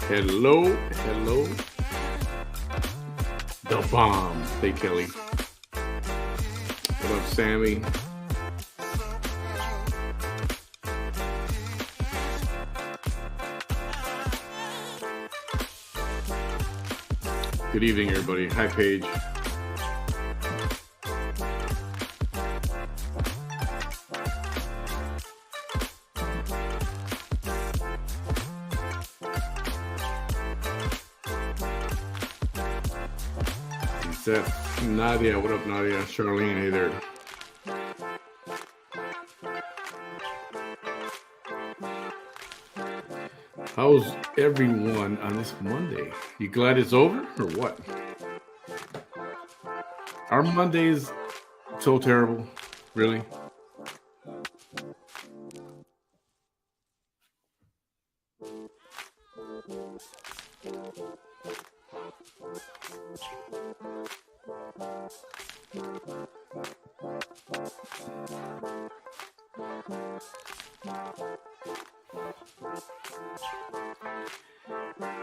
Hello, hello. The bomb. Hey, Kelly. What up, Sammy? Good evening, everybody. Hi, Paige. Seth, Nadia, what up, Nadia? Charlene, hey there. How's everyone on this Monday? You glad it's over or what? Are Mondays so terrible? Really?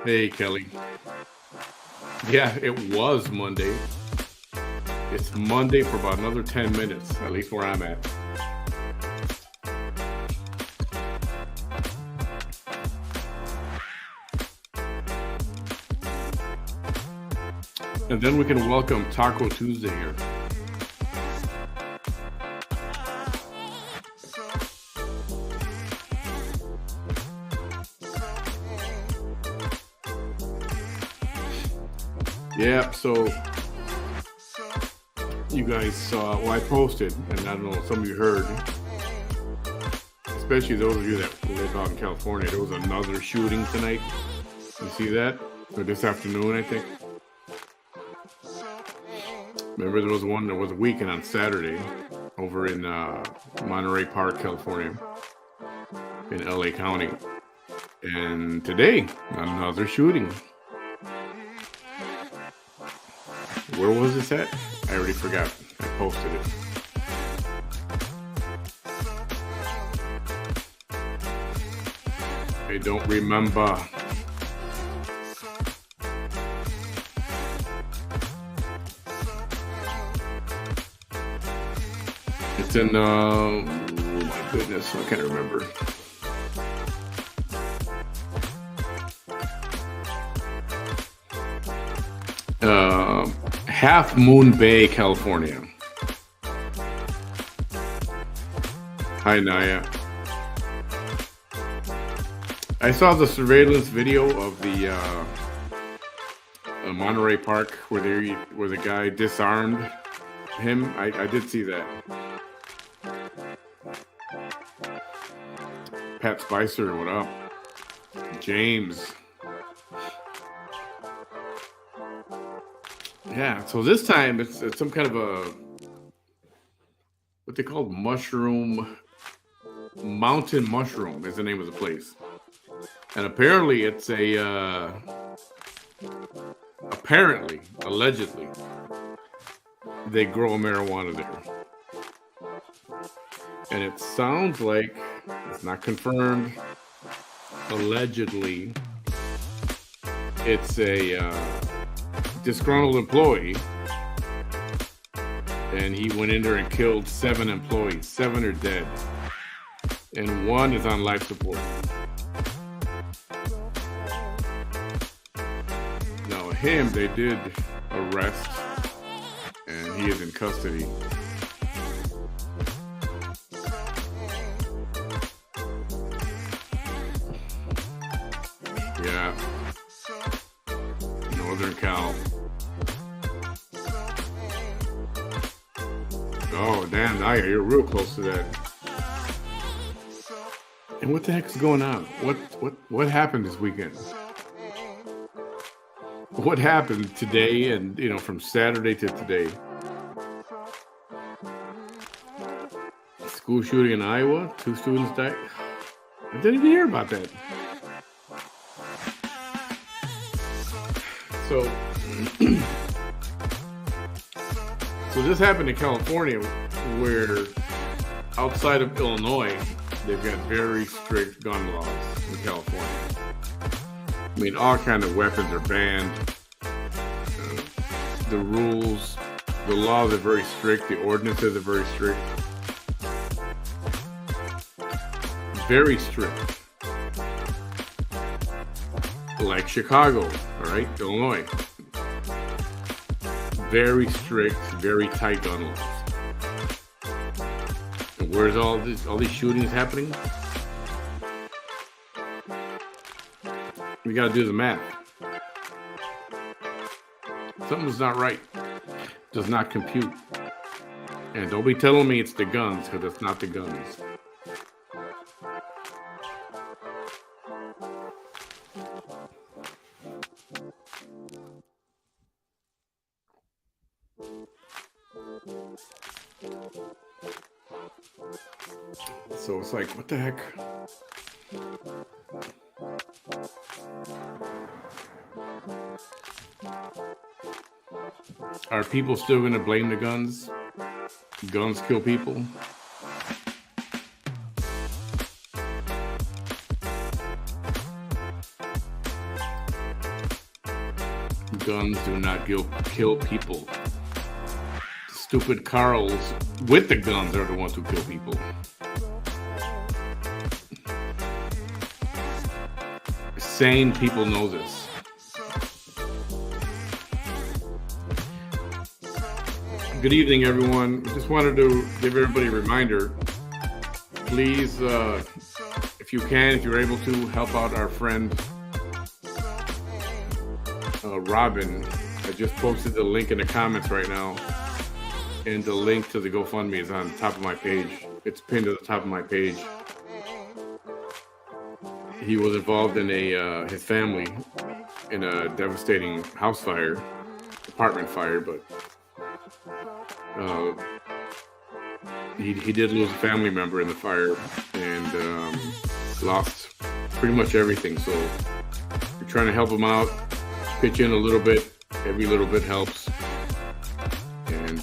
Hey, Kelly. Yeah, it was Monday. It's Monday for about another 10 minutes, at least where I'm at. And then we can welcome Taco Tuesday here. Yeah, so you guys saw, well, I posted, and I don't know, some of you heard, especially those of you that live out in California, there was another shooting tonight. You see that? Or this afternoon, I think. Remember, there was a weekend on Saturday over in Monterey Park, California, in LA County. And today, another shooting. Where was this at? I already forgot. I posted it. I don't remember. It's in, oh my goodness, I can't remember. Half Moon Bay, California. Hi, Naya. I saw the surveillance video of the Monterey Park where the guy disarmed him. I did see that. Pat Spicer, what up? James. Yeah, so this time it's some kind of a, what they call mountain mushroom is the name of the place. And apparently it's allegedly, they grow marijuana there. And it sounds like, it's not confirmed, allegedly, it's a disgruntled employee, and he went in there and killed 7 employees. 7 are dead, and 1 is on life support. Now him, they did arrest, and he is in custody. Yeah, Northern Cal. Oh, damn, Naya, you're real close to that. And what the heck is going on? What happened this weekend? What happened today and, from Saturday to today? School shooting in Iowa, 2 students died. I didn't even hear about that. So, so this happened in California, where outside of Illinois, they've got very strict gun laws in California. I mean, all kind of weapons are banned. The rules, the laws are very strict. The ordinances are very strict. Very strict. Like Chicago, all right, Illinois. Very strict, very tight gun laws. And where's all these shootings happening? We got to do the math. Something's not right. Does not compute. And don't be telling me it's the guns, because it's not the guns. So it's like, what the heck? Are people still going to blame the guns? Guns kill people? Guns do not kill people. Stupid Carls with the guns are the ones who kill people. Sane people know this. Good evening, everyone. Just wanted to give everybody a reminder. Please, if you can, if you're able to, help out our friend Robin. I just posted the link in the comments right now. And the link to the GoFundMe is on the top of my page. It's pinned to the top of my page. He was involved in his family in a devastating house fire, apartment fire, but he did lose a family member in the fire and lost pretty much everything. So we're trying to help him out, pitch in a little bit. Every little bit helps. And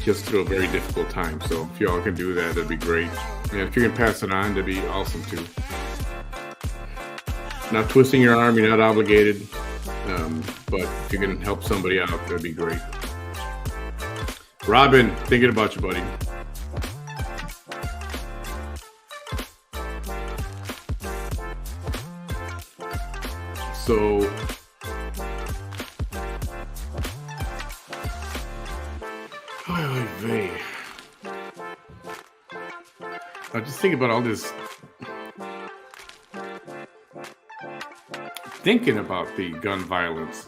just through a very difficult time. So if y'all can do that, that'd be great. And if you can pass it on, that'd be awesome too. Not twisting your arm, you're not obligated. But if you can help somebody out, that'd be great. Robin, thinking about you, buddy. So I just think about all this, thinking about the gun violence,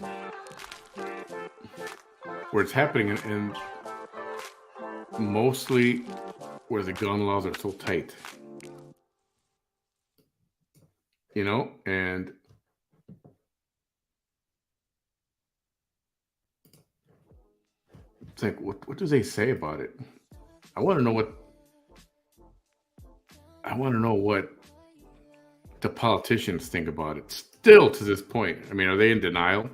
where it's happening and mostly where the gun laws are so tight, you know, and it's like, what do they say about it? I want to know what the politicians think about it still to this point. I mean, are they in denial?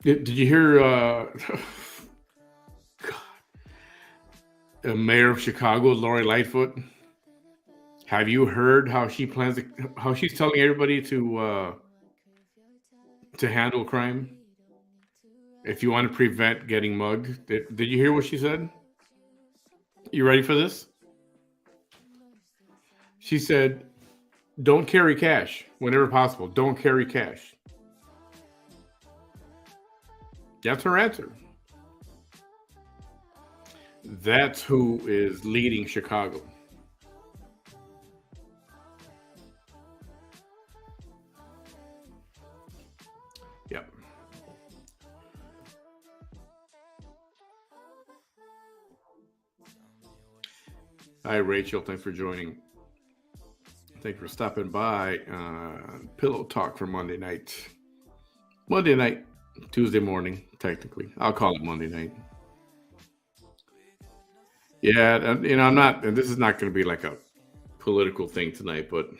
Did you hear the mayor of Chicago, Lori Lightfoot? Have you heard how she's telling everybody to handle crime? If you want to prevent getting mugged. Did you hear what she said? You ready for this? She said, don't carry cash whenever possible. Don't carry cash. That's her answer. That's who is leading Chicago. Yep. Hi, Rachel. Thanks for joining. Thank you for stopping by. Pillow Talk for Monday night. Tuesday morning, technically. I'll call it Monday night. Yeah, and I'm not, and this is not going to be like a political thing tonight, but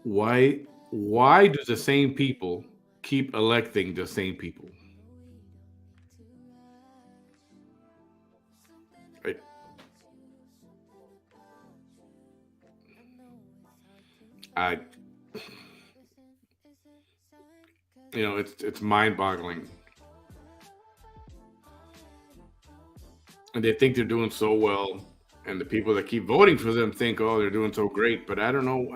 why do the same people keep electing the same people? Right? I, it's mind-boggling, and they think they're doing so well, and the people that keep voting for them think, oh, they're doing so great. But I don't know.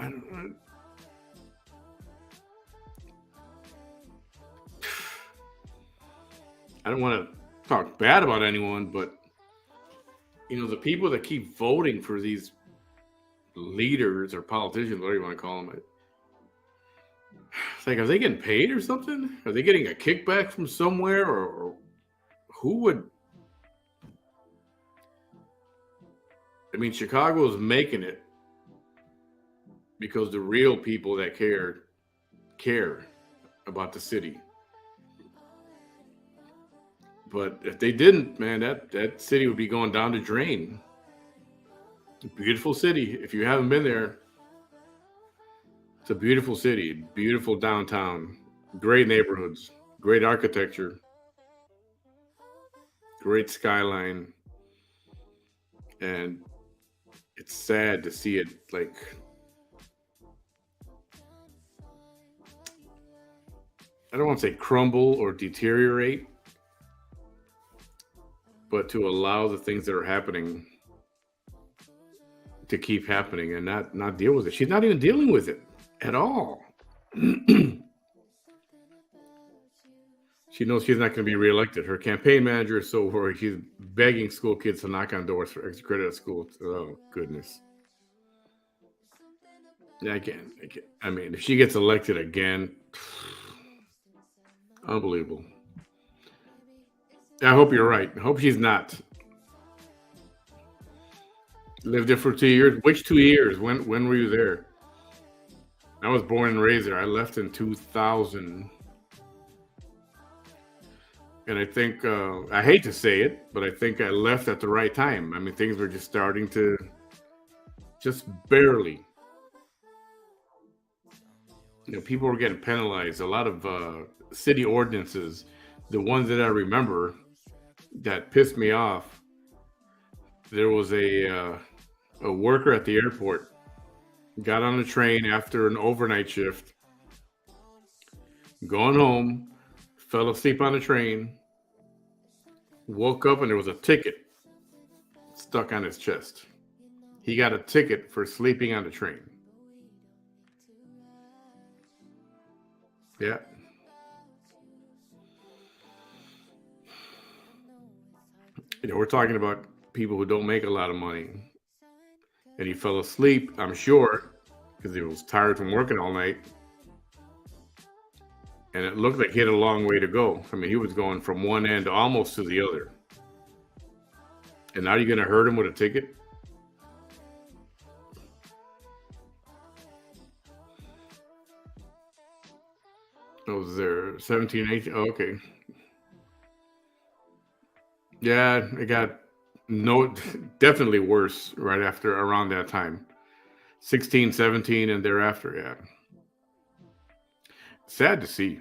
I don't want to talk bad about anyone, but the people that keep voting for these leaders or politicians, whatever you want to call them, it's like, are they getting paid or something? Are they getting a kickback from somewhere, or who would? I mean, Chicago is making it because the real people that care about the city. But if they didn't, man, that city would be going down the drain. Beautiful city. If you haven't been there, it's a beautiful city, beautiful downtown, great neighborhoods, great architecture, great skyline, and it's sad to see it, like, I don't want to say crumble or deteriorate, but to allow the things that are happening to keep happening and not deal with it. She's not even dealing with it at all. She knows she's not going to be reelected. Her campaign manager is so worried. She's begging school kids to knock on doors for extra credit at school. Oh, goodness. Yeah, I can't. I mean, if she gets elected again, unbelievable. I hope you're right. I hope she's not. Lived there for 2 years. Which 2 years? When were you there? I was born and raised there. I left in 2000. And I think, I hate to say it, but I think I left at the right time. I mean, things were just starting to just barely. People were getting penalized. A lot of city ordinances, the ones that I remember that pissed me off. There was a worker at the airport, got on the train after an overnight shift, going home, fell asleep on the train, woke up, and there was a ticket stuck on his chest. He got a ticket for sleeping on the train. Yeah. We're talking about people who don't make a lot of money. And he fell asleep, I'm sure, because he was tired from working all night. And it looked like he had a long way to go. I mean, he was going from one end almost to the other. And now you're going to hurt him with a ticket? Was there 17, 18? Oh, okay. Yeah, it got definitely worse right after around that time. 16, 17, and thereafter, yeah. Sad to see.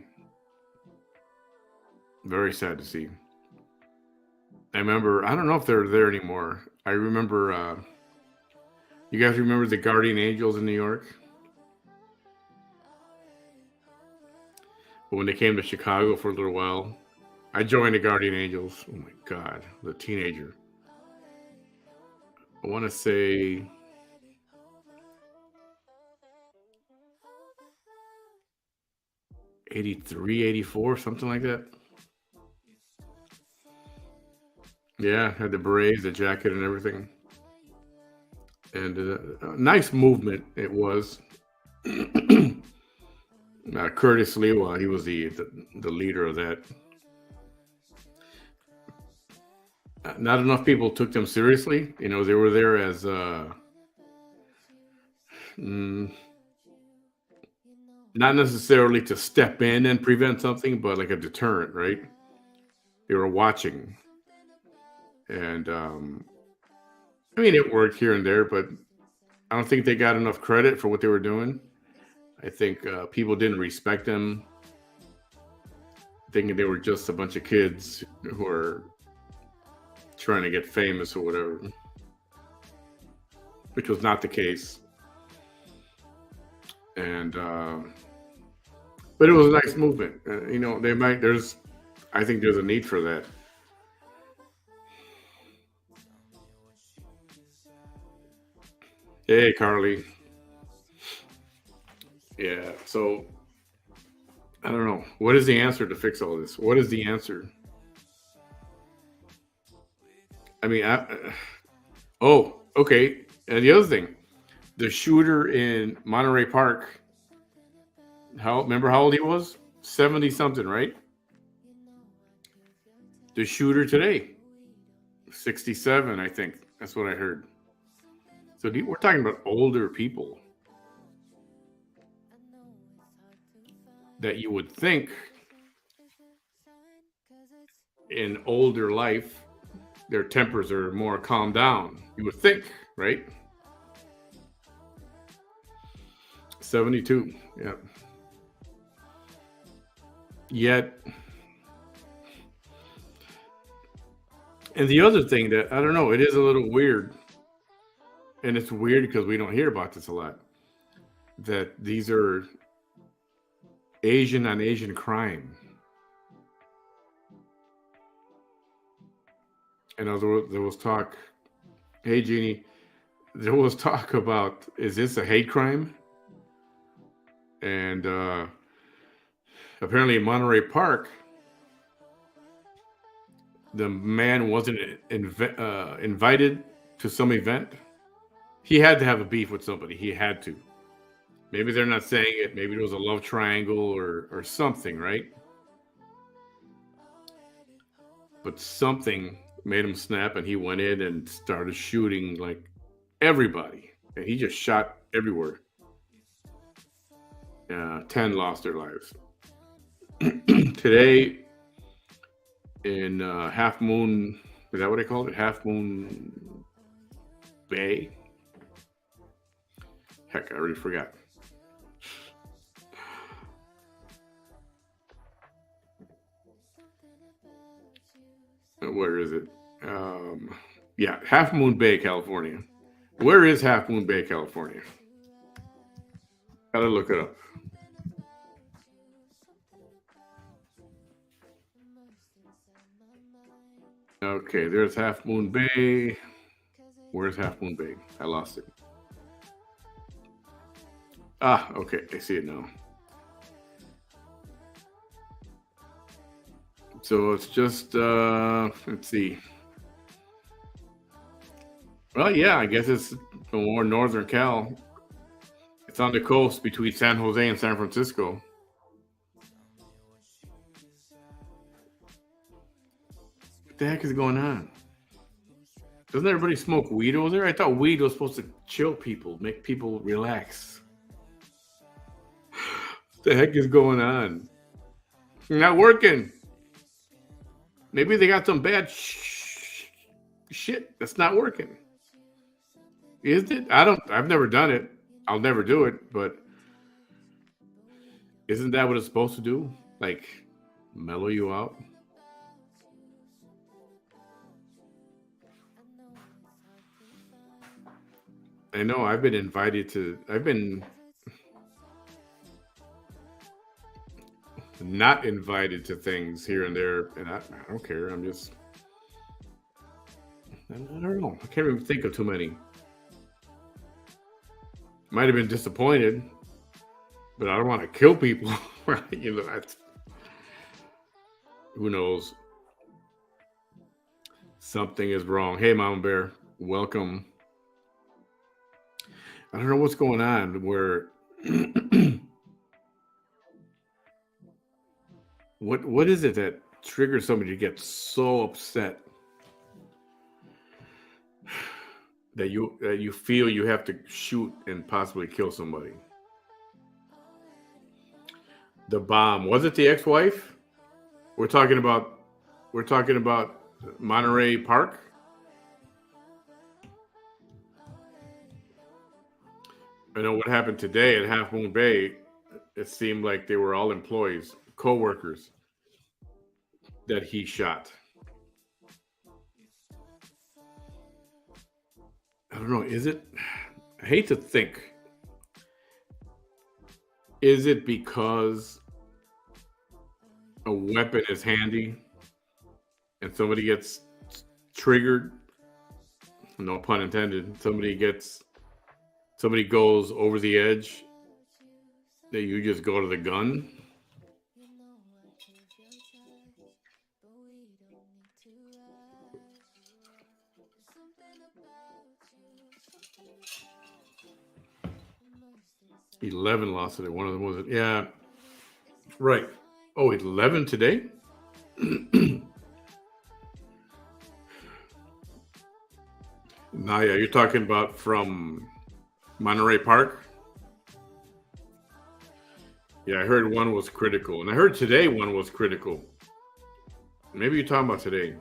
Very sad to see. I remember, I don't know if they're there anymore. I remember, you guys remember the Guardian Angels in New York? When they came to Chicago for a little while, I joined the Guardian Angels. Oh my God, the teenager. I want to say 83, 84, something like that. Yeah, had the berets, the jacket, and everything. And a nice movement it was. Curtis Lewa, he was the leader of that. Not enough people took them seriously. They were there as mm, not necessarily to step in and prevent something, but like a deterrent, right? They were watching, and I mean, it worked here and there, but I don't think they got enough credit for what they were doing. I think people didn't respect them, thinking they were just a bunch of kids who were trying to get famous or whatever, which was not the case. and but it was a nice movement. They might. I think there's a need for that. Hey, Carly. Yeah. So I don't know. What is the answer to fix all this? What is the answer? I mean, oh, okay. And the other thing, the shooter in Monterey Park. Remember how old he was? 70 something, right? The shooter today, 67, I think. That's what I heard. So we're talking about older people that you would think in older life, their tempers are more calmed down. You would think, right? 72. Yeah. Yet, and the other thing that I don't know, it is a little weird, and it's weird because we don't hear about this a lot. That these are Asian on Asian crime. And there was talk. Hey, Jeannie, there was talk about, is this a hate crime? And apparently in Monterey Park, the man wasn't invited to some event. He had to have a beef with somebody. He had to. Maybe they're not saying it. Maybe it was a love triangle or something, right? But something made him snap, and he went in and started shooting like everybody. And he just shot everywhere. 10 lost their lives. Today in Half Moon, is that what I called it? Half Moon Bay? Heck, I already forgot. Where is it? Yeah, Half Moon Bay, California. Where is Half Moon Bay, California? Gotta look it up. Okay, there's Half Moon Bay. Where's Half Moon Bay? I lost it. Ah, okay, I see it now. So it's just let's see. Well, yeah, I guess it's more northern Cal. It's on the coast between San Jose and San Francisco. What the heck is going on? Doesn't everybody smoke weed over there? I thought weed was supposed to chill people, make people relax. What the heck is going on? Not working. Maybe they got some bad shit that's not working. Isn't it? I've never done it. I'll never do it, but isn't that what it's supposed to do? Like mellow you out? I know I've been not invited to things here and there, and I don't care. I don't know. I can't even think of too many. Might have been disappointed, but I don't want to kill people. Right? Who knows? Something is wrong. Hey, Mama Bear, welcome. I don't know what's going on. What is it that triggers somebody to get so upset that you feel you have to shoot and possibly kill somebody? The bomb, was it the ex-wife? We're talking about Monterey Park. I know what happened today at Half Moon Bay. It seemed like they were all employees, co-workers that he shot. I don't know. Is it? I hate to think. Is it because a weapon is handy and somebody gets triggered? No pun intended. Somebody goes over the edge that you just go to the gun. 11 lost today. One of them was it? Yeah, right. Oh, 11 today? Naya, you're talking about from Monterey Park? Yeah, I heard one was critical. And I heard today one was critical. Maybe you're talking about today.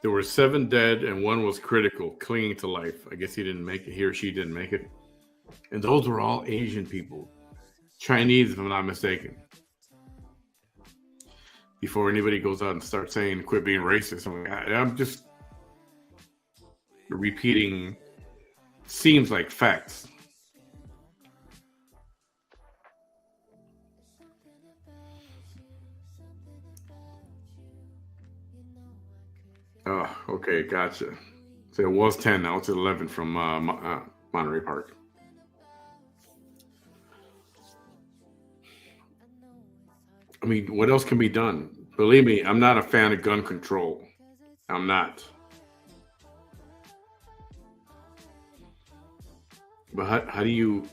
There were 7 dead and one was critical, clinging to life. I guess he didn't make it. He or she didn't make it. And those were all Asian people. Chinese, if I'm not mistaken. Before anybody goes out and starts saying, quit being racist. I'm just repeating seems like facts. Oh, okay, gotcha. So it was 10, now it's 11 from Monterey Park. I mean, what else can be done? Believe me, I'm not a fan of gun control. I'm not. But how do you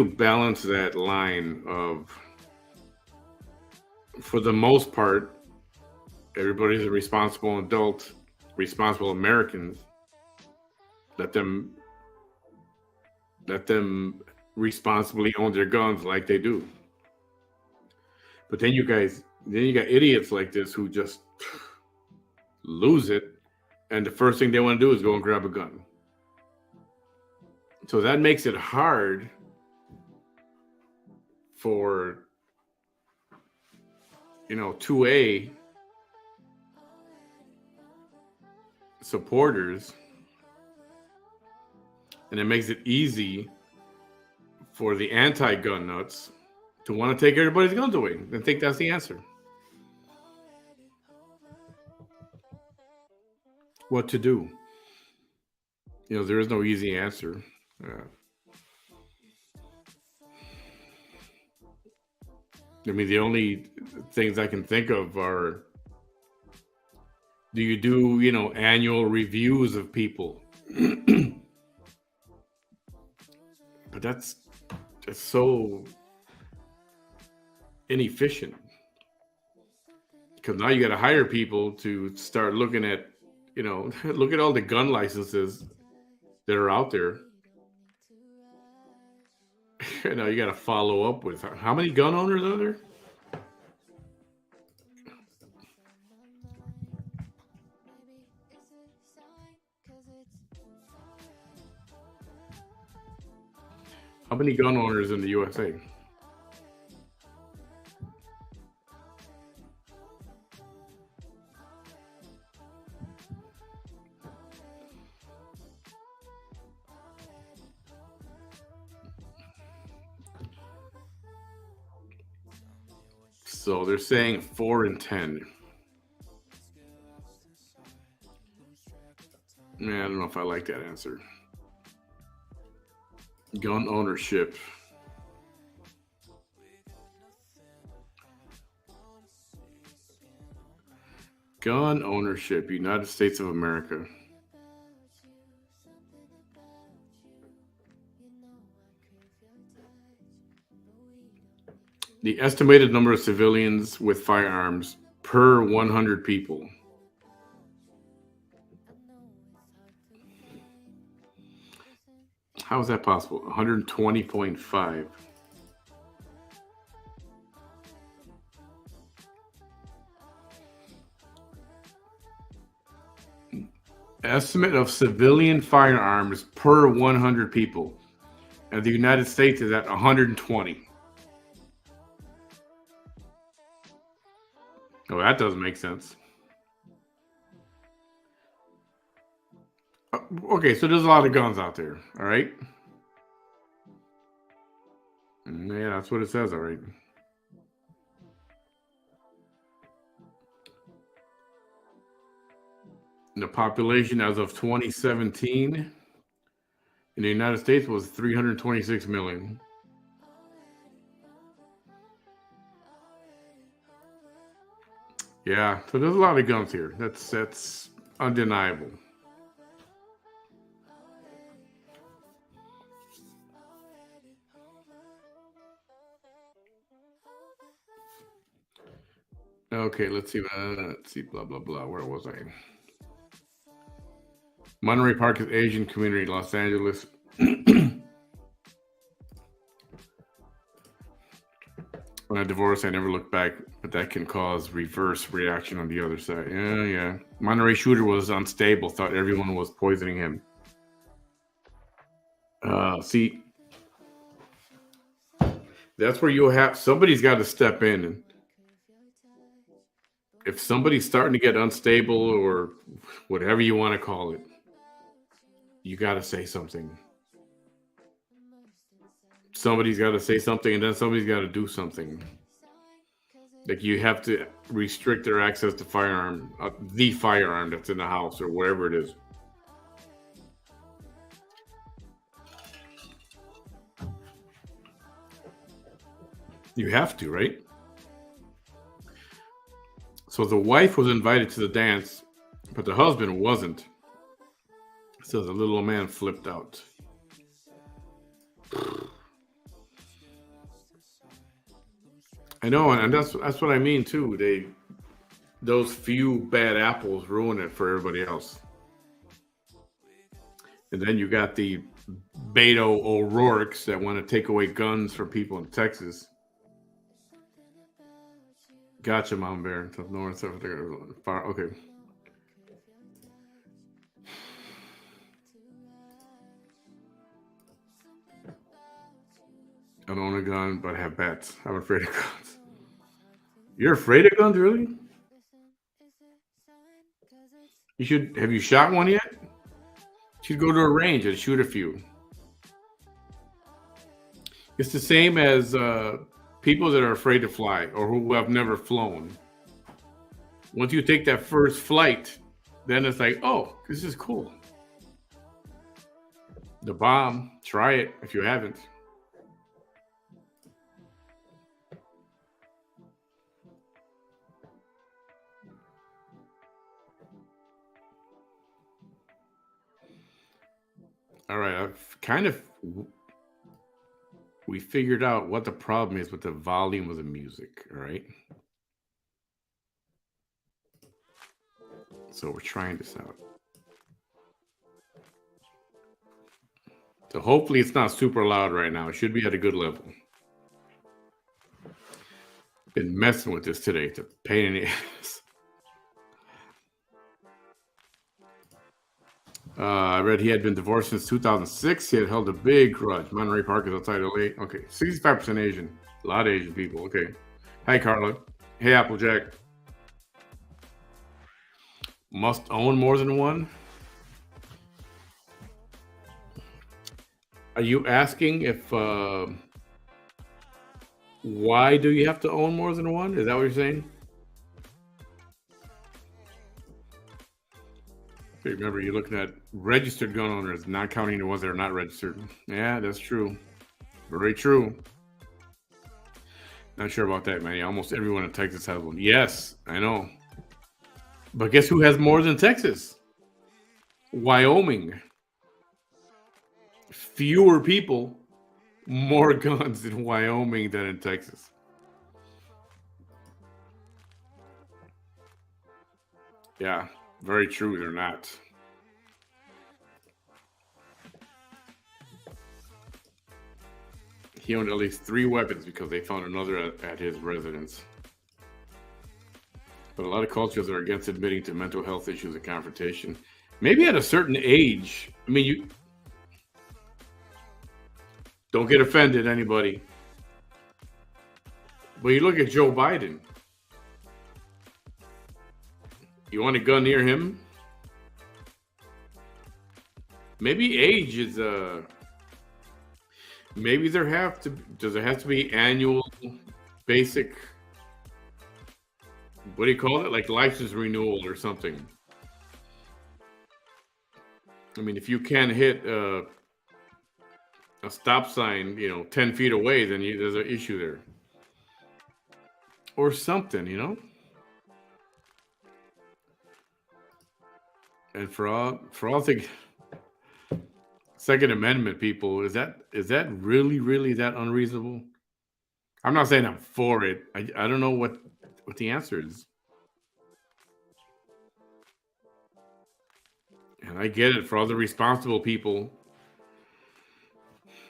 balance that line of, for the most part, everybody's a responsible adult, responsible Americans. Let them responsibly own their guns like they do. But then you got idiots like this who just lose it, and the first thing they want to do is go and grab a gun. So that makes it hard for 2A supporters, and it makes it easy for the anti-gun nuts to want to take everybody's guns away and think that's the answer. What to do? There is no easy answer. I mean, the only things I can think of are, do you do, annual reviews of people? But that's so inefficient, because now you got to hire people to start looking at, look at all the gun licenses that are out there. Now you got to follow up with how many gun owners are there? How many gun owners in the USA? So they're saying 4 in 10. Man, I don't know if I like that answer. Gun ownership. Gun ownership, United States of America. The estimated number of civilians with firearms per 100 people. How is that possible? 120.5. Estimate of civilian firearms per 100 people. And the United States is at 120. Oh, that doesn't make sense. Okay, so there's a lot of guns out there, all right? Yeah, that's what it says, all right. The population as of 2017 in the United States was 326 million. Yeah, so there's a lot of guns here. That's undeniable. Okay, let's see. Let's see. Blah blah blah. Where was I? Monterey Park is Asian community, Los Angeles. When I divorced, I never looked back, but that can cause reverse reaction on the other side. Yeah, yeah. Monterey shooter was unstable, thought everyone was poisoning him. See, that's where you have somebody's got to step in. And if somebody's starting to get unstable or whatever you want to call it, you got to say something. Somebody's got to say something, and then somebody's got to do something. Like you have to restrict their access to firearm, the firearm that's in the house or wherever it is. You have to, right? So the wife was invited to the dance, but the husband wasn't. So the little man flipped out. I know, and that's what I mean too. Those few bad apples ruin it for everybody else. And then you got the Beto O'Rourke's that want to take away guns from people in Texas. Gotcha, Mom Bear. North, far. Okay. I don't own a gun, but I have bats. I'm afraid of guns. You're afraid of guns, really? You should. Have you shot one yet? You should go to a range and shoot a few. It's the same as people that are afraid to fly or who have never flown. Once you take that first flight, then it's like, oh, this is cool. The bomb, try it if you haven't. All right, we figured out what the problem is with the volume of the music. All right. So we're trying this out. So hopefully it's not super loud right now. It should be at a good level. Been messing with this today. It's a pain in the ass. I read he had been divorced since 2006. He had held a big grudge. Monterey Park is outside LA. Okay, 65% Asian. A lot of Asian people. Okay. Hi, Carla. Hey, Applejack. Must own more than one? Are you asking if why do you have to own more than one? Is that what you're saying? Remember, you're looking at registered gun owners, not counting the ones that are not registered. Yeah, that's true. Very true. Not sure about that, man. Almost everyone in Texas has one. Yes, I know. But guess who has more than Texas? Wyoming. Fewer people, more guns in Wyoming than in Texas. Yeah, very true. They're not. He owned at least 3 weapons because they found another at his residence. But a lot of cultures are against admitting to mental health issues and confrontation. Maybe at a certain age. I mean, you don't get offended, anybody. But you look at Joe Biden. You want a gun near him? Maybe age is Maybe there have to. Does it have to be annual, basic? What do you call it? Like license renewal or something? I mean, if you can't hit a stop sign, 10 feet away, then there's an issue there, or something. And for all the Second Amendment people, is that really that unreasonable? I'm not saying I'm for it. I don't know what the answer is, and I get it. For all the responsible people,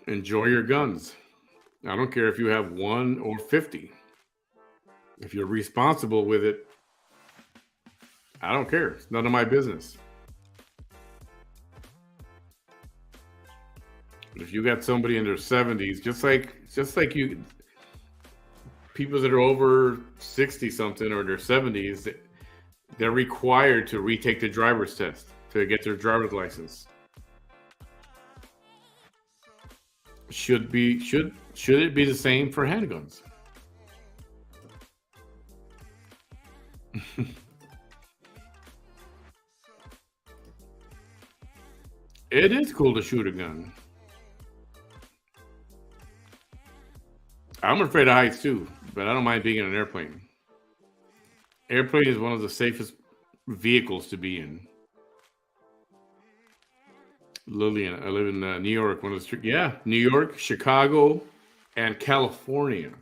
enjoy your guns. I don't care if you have one or 50. If you're responsible with it, I don't care. It's none of my business. But if you got somebody in their 70s, just like you, people that are over 60 something or their 70s, they're required to retake the driver's test to get their driver's license. Should it be the same for handguns? It is cool to shoot a gun. I'm afraid of heights too, but I don't mind being in an airplane. Airplane is one of the safest vehicles to be in. Lillian, I live in New York. Yeah, New York, Chicago, and California.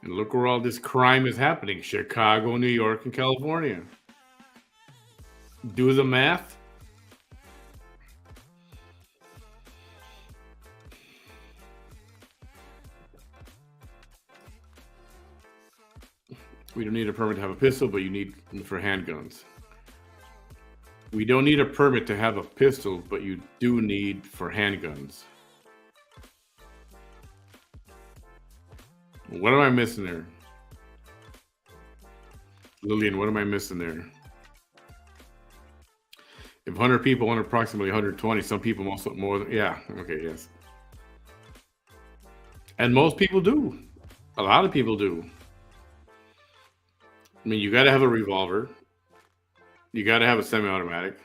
And look where all this crime is happening: Chicago, New York, and California. Do the math. We don't need a permit to have a pistol, but you need for handguns. We don't need a permit to have a pistol, but you do need for handguns. What am I missing there? Lillian, what am I missing there? If 100 people want approximately 120, some people also more than, yeah, okay, yes. And most people do. A lot of people do. I mean, you got to have a revolver. You got to have a semi-automatic.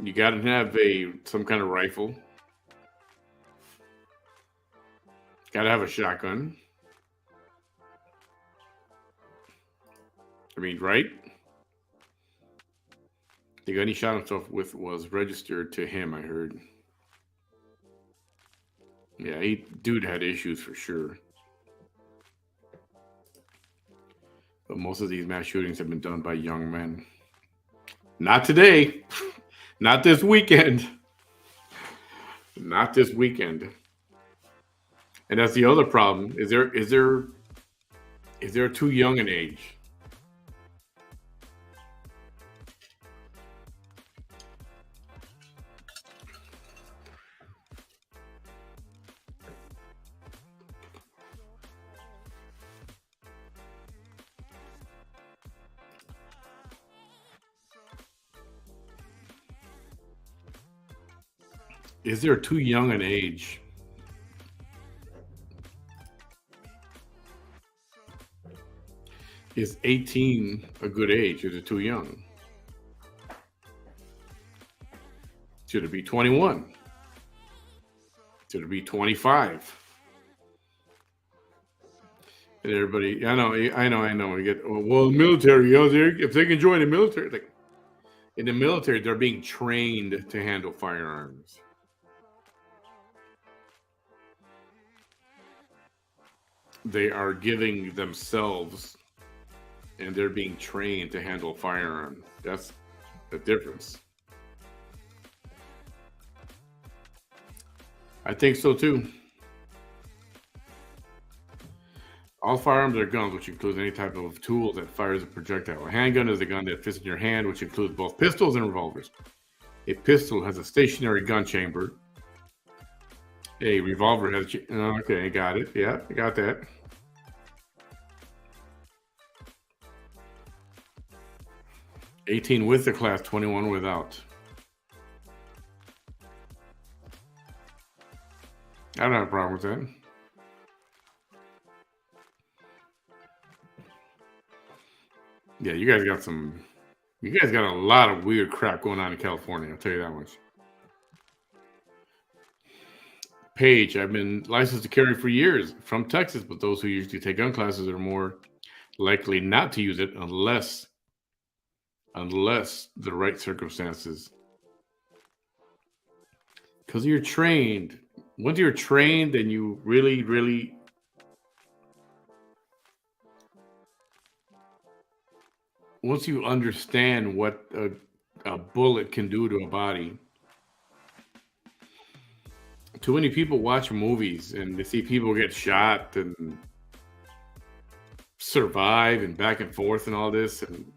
You got to have some kind of rifle. Got to have a shotgun. I mean, right? The gun he shot himself with was registered to him, I heard. Yeah, dude had issues for sure. But most of these mass shootings have been done by young men. Not today. Not this weekend. Not this weekend. And that's the other problem. Is there too young an age? Is there too young an age? Is 18 a good age? Is it too young? Should it be 21? Should it be 25? And everybody, I know. You get, well, military, if they can join the military, like in the military, they're being trained to handle firearms. They are giving themselves, and they're being trained to handle a firearm. That's the difference. I think so too. All firearms are guns, which includes any type of tool that fires a projectile. A handgun is a gun that fits in your hand, which includes both pistols and revolvers. A pistol has a stationary gun chamber. A revolver has. Okay, got it. Yeah, I got that. $18 with the class, $21 without. I don't have a problem with that. Yeah, you guys got some. You guys got a lot of weird crap going on in California. I'll tell you that much. Page, I've been licensed to carry for years from Texas, but those who usually take gun classes are more likely not to use it unless the right circumstances. Because you're trained. Once you're trained and you really, really, once you understand what a bullet can do to a body, too many people watch movies and they see people get shot and survive and back and forth and all this, and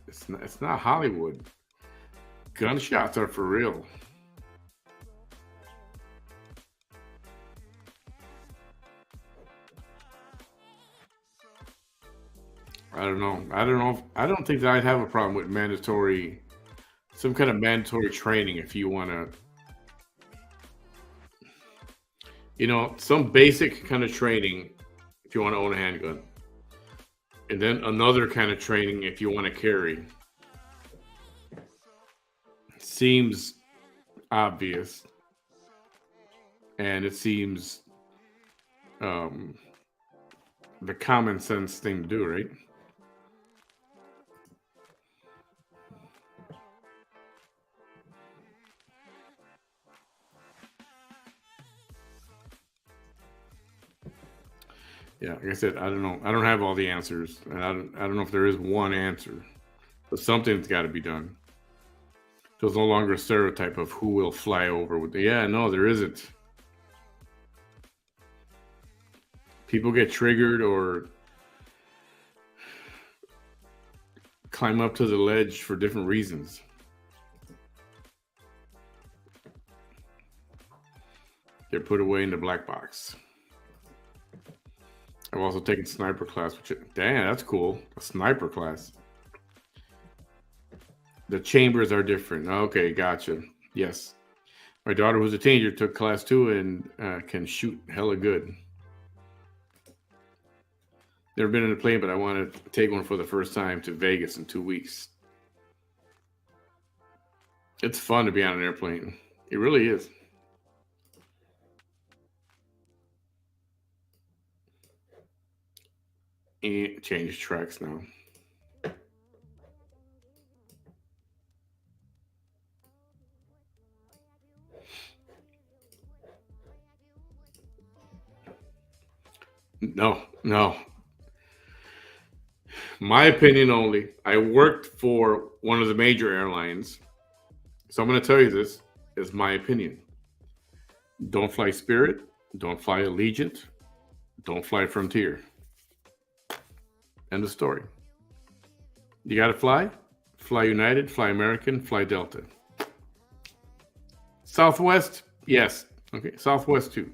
it's not Hollywood. Gunshots are for real. I don't know. I don't know. I don't think that I'd have a problem with some kind of mandatory training if you want to, some basic kind of training if you want to own a handgun, and then another kind of training if you want to carry. Seems obvious, and it seems um, the common sense thing to do, right? Yeah, like I said, I don't know. I don't have all the answers, and I don't know if there is one answer, but something's got to be done. There's no longer a stereotype of who will fly over with. Yeah, no, there isn't. People get triggered or climb up to the ledge for different reasons. They're put away in the black box. I've also taken sniper class, which damn, that's cool. A sniper class. The chambers are different. Okay, gotcha. Yes, my daughter, who's a teenager, took class too and can shoot hella good. Never been in a plane, but I want to take one for the first time to Vegas in 2 weeks. It's fun to be on an airplane. It really is. And change tracks now. No, no. My opinion only. I worked for one of the major airlines. So I'm going to tell you this is my opinion. Don't fly Spirit. Don't fly Allegiant. Don't fly Frontier. End of story. You got to fly? Fly United, fly American, fly Delta. Southwest? Yes. Okay. Southwest too.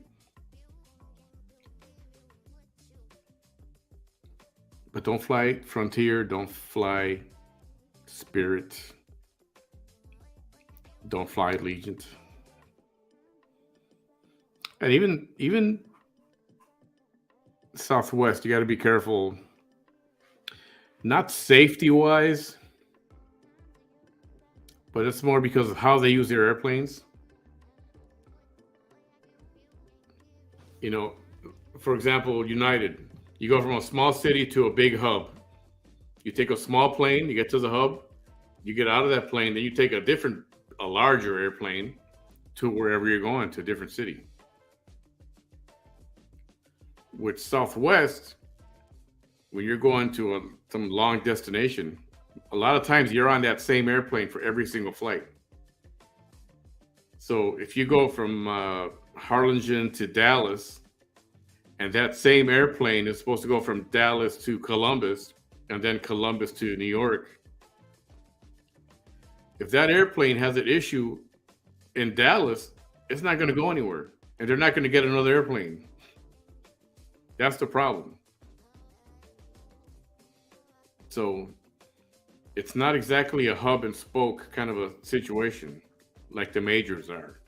But don't fly Frontier. Don't fly Spirit. Don't fly Allegiant. And even Southwest, you got to be careful. Not safety wise, but it's more because of how they use their airplanes. You know, for example, United, you go from a small city to a big hub. You take a small plane, you get to the hub, you get out of that plane, then you take a larger airplane to wherever you're going, to a different city. With Southwest, when you're going to some long destination, a lot of times you're on that same airplane for every single flight. So if you go from Harlingen to Dallas, and that same airplane is supposed to go from Dallas to Columbus, and then Columbus to New York, if that airplane has an issue in Dallas, it's not going to go anywhere, and they're not going to get another airplane. That's the problem. So it's not exactly a hub and spoke kind of a situation like the majors are.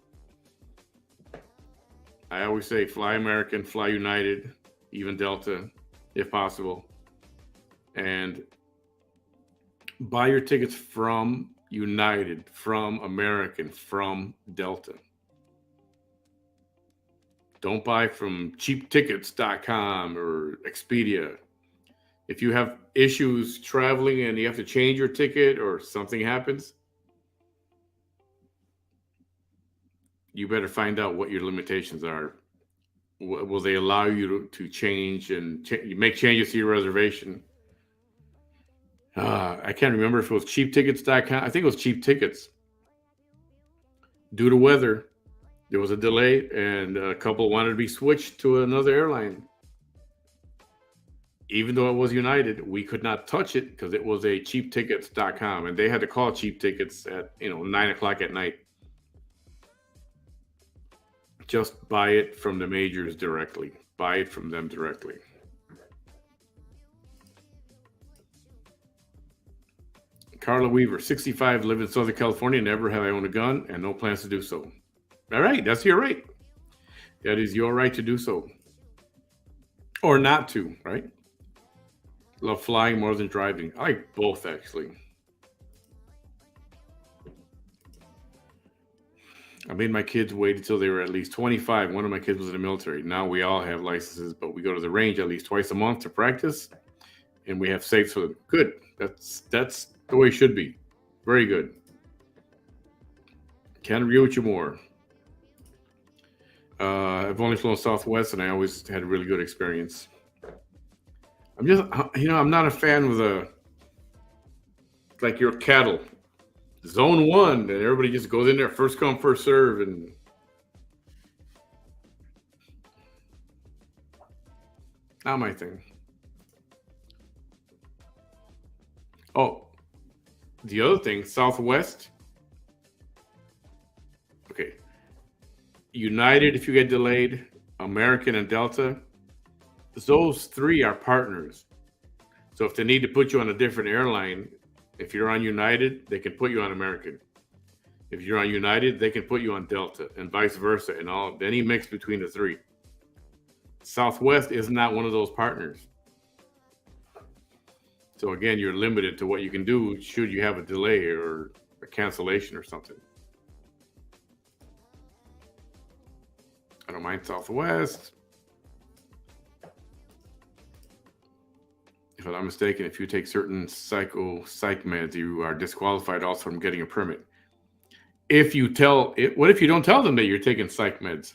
I always say fly American, fly United, even Delta, if possible, and buy your tickets from United, from American, from Delta. Don't buy from cheaptickets.com or Expedia. If you have issues traveling and you have to change your ticket or something happens, you better find out what your limitations are. Will they allow you to change and make changes to your reservation? I can't remember if it was cheaptickets.com. I think it was cheap tickets. Due to weather, there was a delay, and a couple wanted to be switched to another airline. Even though it was United, we could not touch it because it was a cheaptickets.com, and they had to call cheap tickets at 9 o'clock at night. Just buy it from the majors directly. Buy it from them directly. Carla Weaver, 65, live in Southern California, never have I owned a gun and no plans to do so. All right, that's your right. That is your right to do so. Or not to, right? Love flying more than driving. I like both, actually. I made my kids wait until they were at least 25. One of my kids was in the military. Now we all have licenses, but we go to the range at least twice a month to practice, and we have safes for them. Good. That's the way it should be. Very good. Can't agree with you more. I've only flown Southwest, and I always had a really good experience. I'm not a fan of like your cattle. Zone 1, and everybody just goes in there first come, first serve, and not my thing. Oh, the other thing, Southwest. Okay. United, if you get delayed, American and Delta, those three are partners. So if they need to put you on a different airline, if you're on United, they can put you on American. If you're on United, they can put you on Delta, and vice versa, and any mix between the three. Southwest is not one of those partners. So again, you're limited to what you can do should you have a delay or a cancellation or something. I don't mind Southwest. If I'm not mistaken, if you take certain psych meds, you are disqualified also from getting a permit. What if you don't tell them that you're taking psych meds?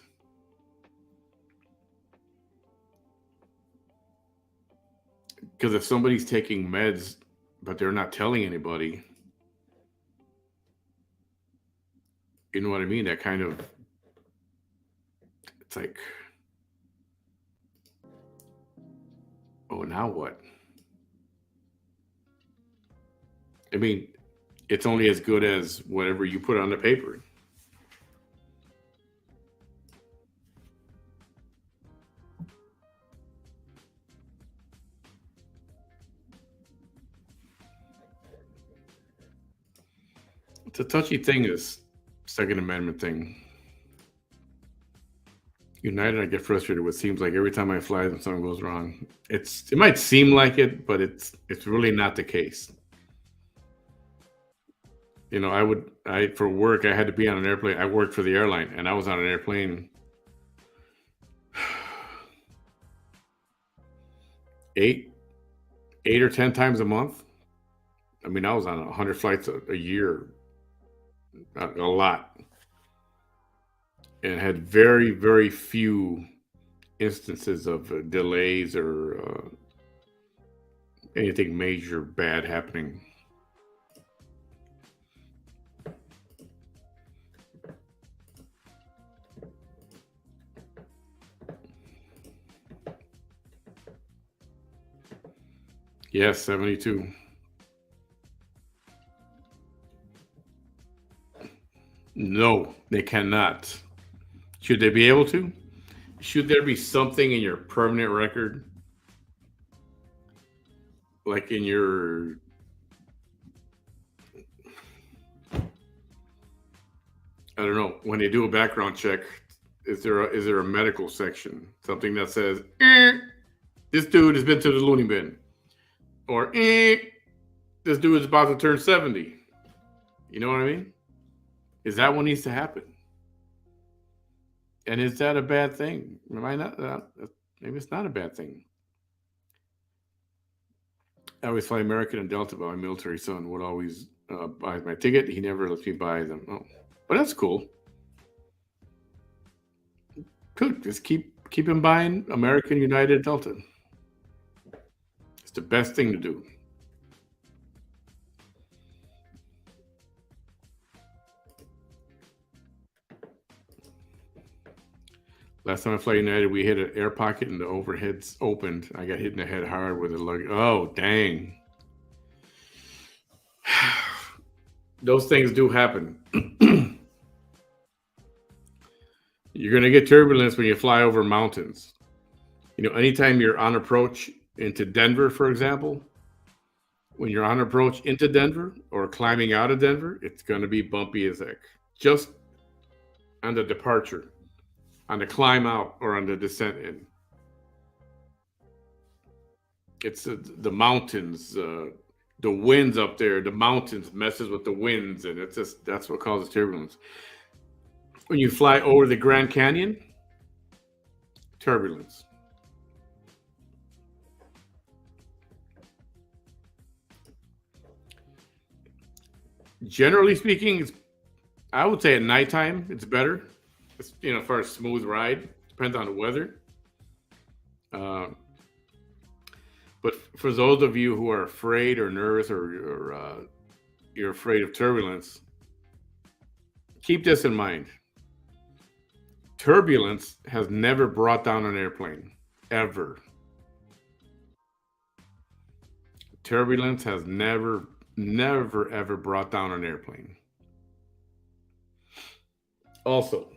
Because if somebody's taking meds, but they're not telling anybody, you know what I mean? That kind of, it's like, oh, now what? I mean, it's only as good as whatever you put on the paper. It's a touchy thing, this Second Amendment thing. United, I get frustrated with. Seems like every time I fly them, something goes wrong. It might seem like it, but it's really not the case. For work, I had to be on an airplane. I worked for the airline, and I was on an airplane eight or 10 times a month. I mean, I was on 100 flights a year, a lot, and had very, very few instances of delays or anything major bad happening. Yes, 72. No, they cannot. Should they be able to? Should there be something in your permanent record? Like in your, I don't know, when they do a background check, is there a medical section, something that says this dude has been to the loony bin, or this dude is about to turn 70? You know what I mean? Is that what needs to happen? And is that a bad thing? Am I not? Maybe it's not a bad thing. I always fly American and Delta, but my military son would always buy my ticket. He never lets me buy them. Oh, but that's cool. Good. Just keep him buying American, United, Delta. It's the best thing to do. Last time I flew United, we hit an air pocket and the overheads opened. I got hit in the head hard with a luggage. Oh, dang. Those things do happen. You're going to get turbulence when you fly over mountains. You know, anytime you're on approach into Denver, for example, when you're on approach into Denver or climbing out of Denver, it's going to be bumpy as heck. Just on the departure, on the climb out, or on the descent in. It's the mountains, the winds up there, the mountains messes with the winds, and it's just, that's what causes turbulence. When you fly over the Grand Canyon, turbulence. Generally speaking, I would say at nighttime it's better. It's, you know, for a smooth ride, depends on the weather. But for those of you who are afraid or nervous, or you're afraid of turbulence, keep this in mind. Turbulence has never brought down an airplane, ever. Turbulence has never, ever brought down an airplane. Also,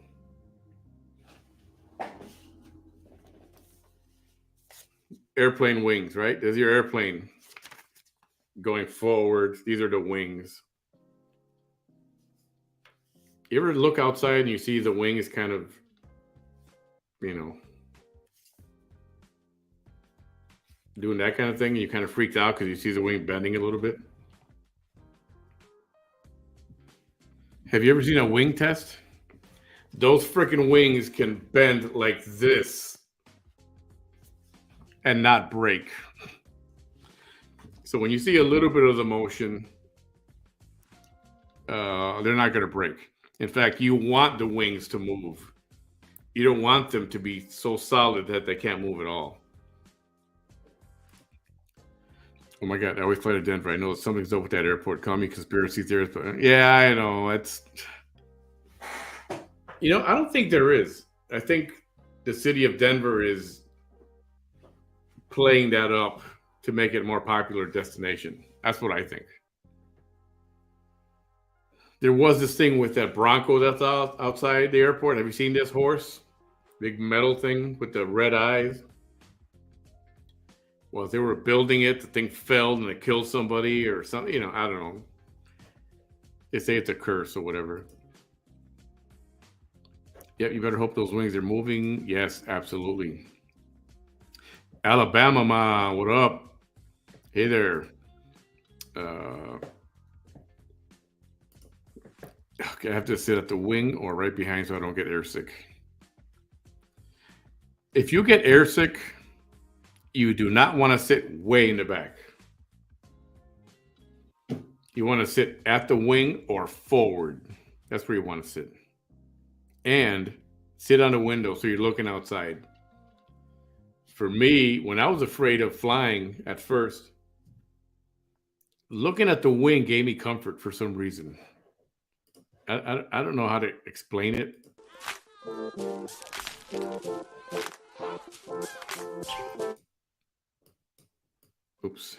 airplane wings, right? There's your airplane going forward. These are the wings. You ever look outside and you see the wings kind of, you know, doing that kind of thing? You kind of freaked out because you see the wing bending a little bit. Have you ever seen a wing test? Those freaking wings can bend like this and not break. So when you see a little bit of the motion, they're not going to break. In fact, you want the wings to move. You don't want them to be so solid that they can't move at all. Oh my God, I always fly to Denver. I know something's up with that airport. Call me conspiracy theorist, but yeah, I know. It's, you know, I don't think there is. I think the city of Denver is playing that up to make it a more popular destination. That's what I think. There was this thing with that Bronco that's outside the airport. Have you seen this horse? Big metal thing with the red eyes. Well, they were building it, the thing fell and it killed somebody or something. You know, I don't know. They say it's a curse or whatever. Yep, you better hope those wings are moving. Yes, absolutely. Alabama, ma, what up? Hey there. Okay, I have to sit at the wing or right behind so I don't get airsick. If you get airsick, you do not want to sit way in the back. You want to sit at the wing or forward. That's where you want to sit. And sit on the window so you're looking outside. For me, when I was afraid of flying at first, looking at the wing gave me comfort for some reason. I don't know how to explain it. Oops.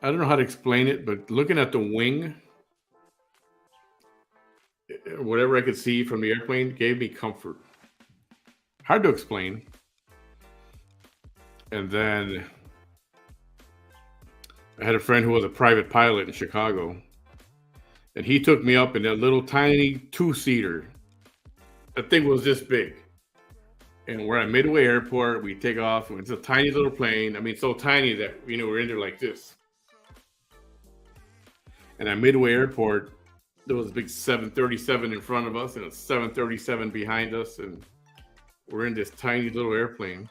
I don't know how to explain it, but looking at the wing, whatever I could see from the airplane gave me comfort. Hard to explain. And then I had a friend who was a private pilot in Chicago. and he took me up in that little tiny two-seater. That thing was this big. And we're at Midway Airport. We take off. It's a tiny little plane. I mean, so tiny that, we're in there like this. And at Midway Airport, there was a big 737 in front of us and a 737 behind us. And we're in this tiny little airplane.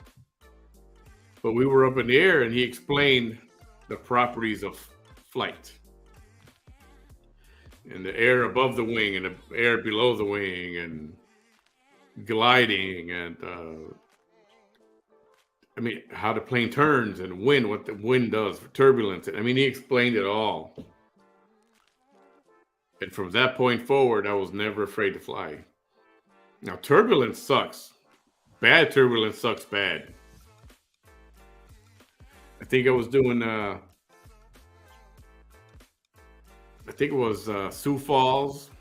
But we were up in the air, and he explained the properties of flight. And the air above the wing and the air below the wing and gliding and how the plane turns and wind, what the wind does for turbulence. He explained it all. And from that point forward, I was never afraid to fly. Now, turbulence sucks. Bad turbulence sucks bad. I think I was doing Sioux Falls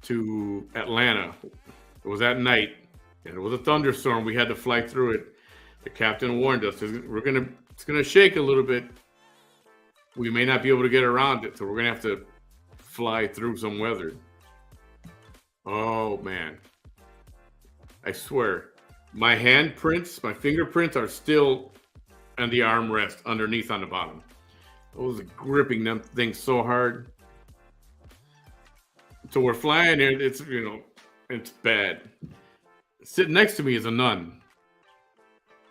to Atlanta. It was at night, and it was a thunderstorm. We had to fly through it. The captain warned us, it's gonna shake a little bit. We may not be able to get around it, so we're gonna have to fly through some weather. Oh man, I swear, my fingerprints are still on the armrest underneath on the bottom. I was gripping them things so hard. So we're flying, and it's bad. Sitting next to me is a nun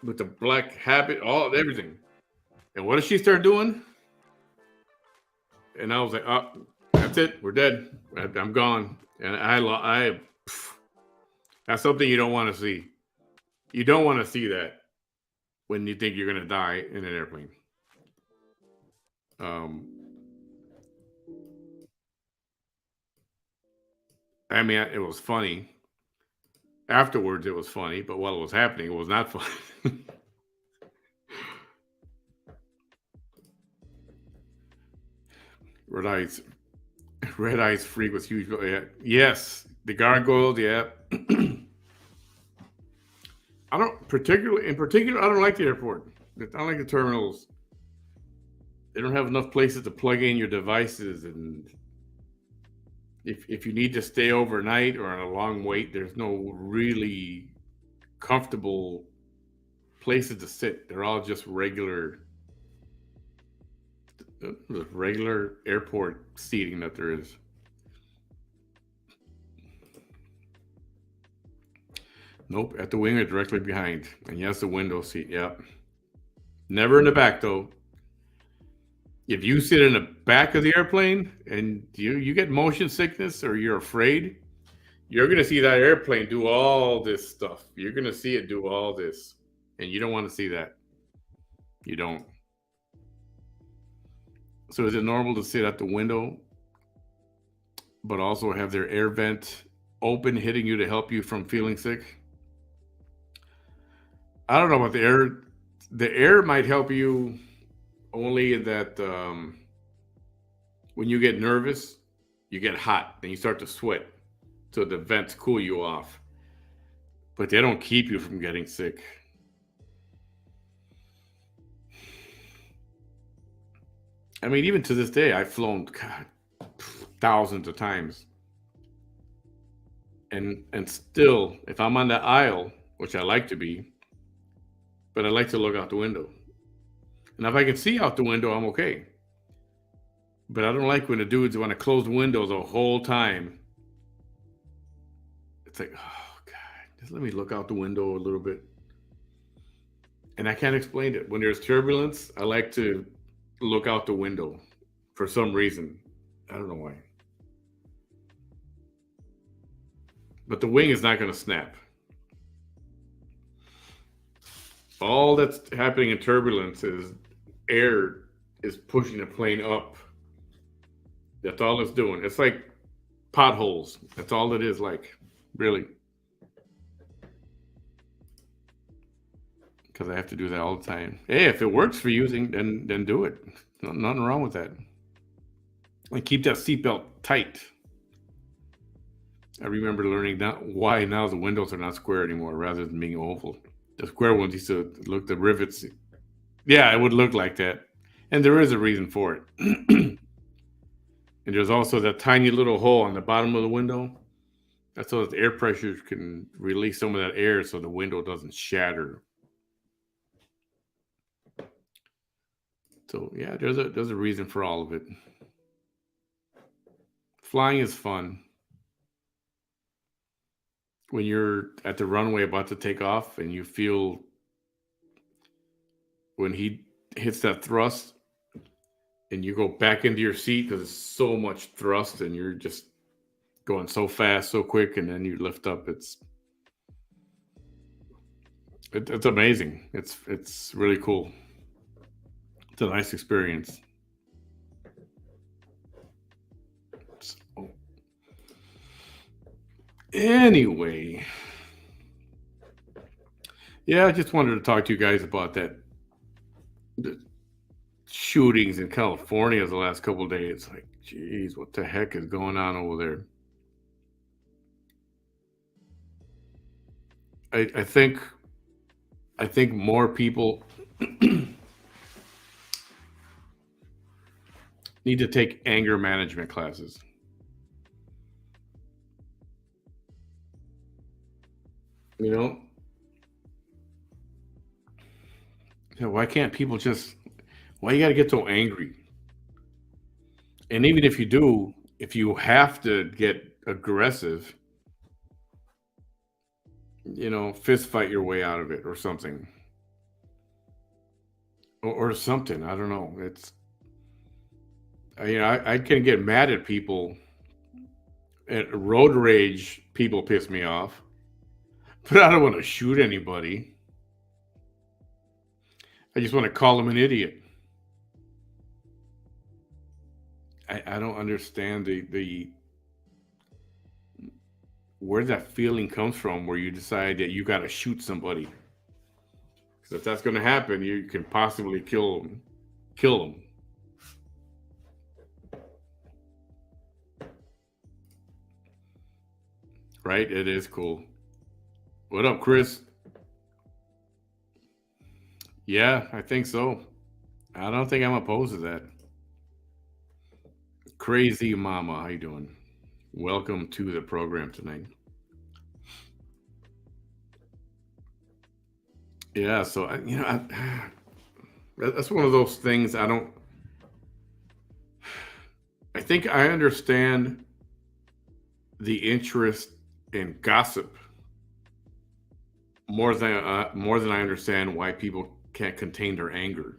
with the black habit, everything. And what does she start doing? And I was like, oh, that's it. We're dead. I'm gone. And that's something you don't want to see. You don't want to see that when you think you're going to die in an airplane. It was funny. Afterwards, it was funny, but while it was happening, it was not funny. Red Eyes Freak was huge. Yeah. Yes, the gargoyles. Yeah. I don't like the airport. I don't like the terminals. They don't have enough places to plug in your devices, and if you need to stay overnight or on a long wait, there's no really comfortable places to sit. They're all just regular airport seating that there is. Nope, at the wing or directly behind. And yes, the window seat. Yep. Never in the back though. If you sit in the back of the airplane and you get motion sickness or you're afraid, you're going to see that airplane do all this stuff. You're going to see it do all this. And you don't want to see that. You don't. So is it normal to sit at the window, but also have their air vent open, hitting you to help you from feeling sick? I don't know about the air. The air might help you only in that when you get nervous, you get hot and you start to sweat. So the vents cool you off. But they don't keep you from getting sick. Even to this day, I've flown thousands of times. And still, if I'm on the aisle, which I like to be, but I like to look out the window. And if I can see out the window, I'm okay. But I don't like when the dudes want to close the windows the whole time. It's like, oh, God, just let me look out the window a little bit. And I can't explain it. When there's turbulence, I like to look out the window for some reason. I don't know why. But the wing is not going to snap. All that's happening in turbulence is air is pushing the plane up. That's all it's doing. It's like potholes. That's all it is like, really. Because I have to do that all the time. Hey, if it works for you, then do it. Nothing wrong with that. And keep that seatbelt tight. I remember learning why now the windows are not square anymore rather than being oval. The square ones used to look, the rivets. Yeah, it would look like that. And there is a reason for it. And there's also that tiny little hole on the bottom of the window. That's so that the air pressure can release some of that air so the window doesn't shatter. So yeah, there's a reason for all of it. Flying is fun. When you're at the runway about to take off and you feel when he hits that thrust and you go back into your seat because it's so much thrust and you're just going so fast, so quick, and then you lift up. It's amazing. It's really cool. It's a nice experience. So, anyway, yeah, I just wanted to talk to you guys about the shootings in California the last couple of days. Like, geez, what the heck is going on over there? I think more people need to take anger management classes. You know, why can't people just? Why you got to get so angry? And even if you do, if you have to get aggressive, fist fight your way out of it or something, or something. I don't know. I can get mad at people. At road rage, people piss me off, but I don't want to shoot anybody. I just want to call them an idiot. I don't understand the where that feeling comes from, where you decide that you got to shoot somebody. Because if that's going to happen, you can possibly kill them. Kill them. Right? It is cool. What up, Chris? Yeah, I think so. I don't think I'm opposed to that. Crazy Mama, how you doing? Welcome to the program tonight. Yeah, so that's one of those things I don't. I think I understand the interest in gossip more than I understand why people can't contain their anger.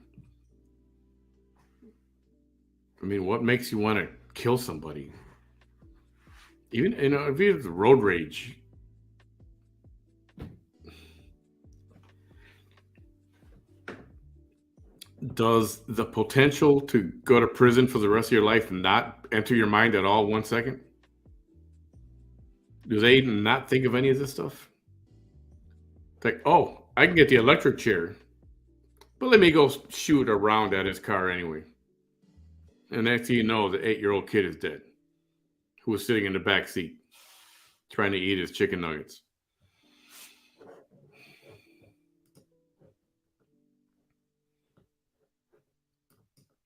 I mean, what makes you want to kill somebody? Even if it's road rage, does the potential to go to prison for the rest of your life not enter your mind at all 1 second? Do they not think of any of this stuff? It's like, oh, I can get the electric chair, but let me go shoot around at his car anyway. And next thing you know, the 8-year-old kid is dead, who was sitting in the back seat trying to eat his chicken nuggets.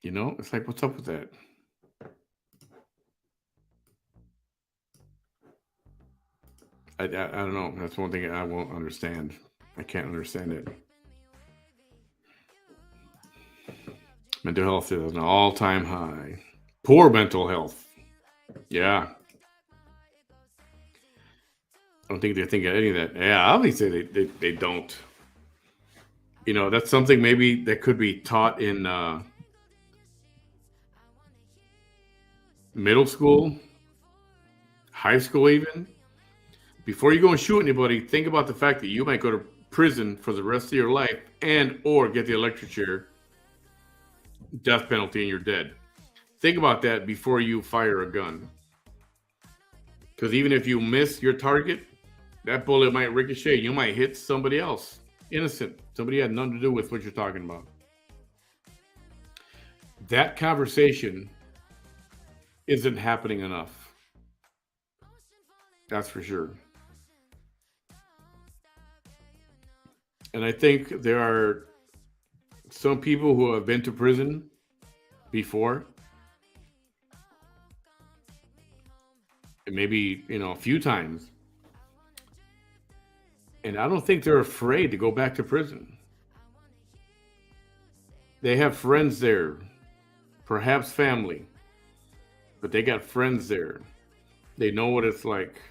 It's like, what's up with that? I don't know. That's one thing I won't understand. I can't understand it. Mental health is an all-time high. Poor mental health. Yeah. I don't think they think of any of that. Yeah, obviously they don't. That's something maybe that could be taught in middle school, high school even. Before you go and shoot anybody, think about the fact that you might go to prison for the rest of your life and or get the electric chair, death penalty, and you're dead. Think about that before you fire a gun. Because even if you miss your target, that bullet might ricochet. You might hit somebody else, innocent. Somebody had nothing to do with what you're talking about. That conversation isn't happening enough. That's for sure. And I think there are some people who have been to prison before maybe, a few times. And I don't think they're afraid to go back to prison. They have friends there, perhaps family, but they got friends there. They know what it's like.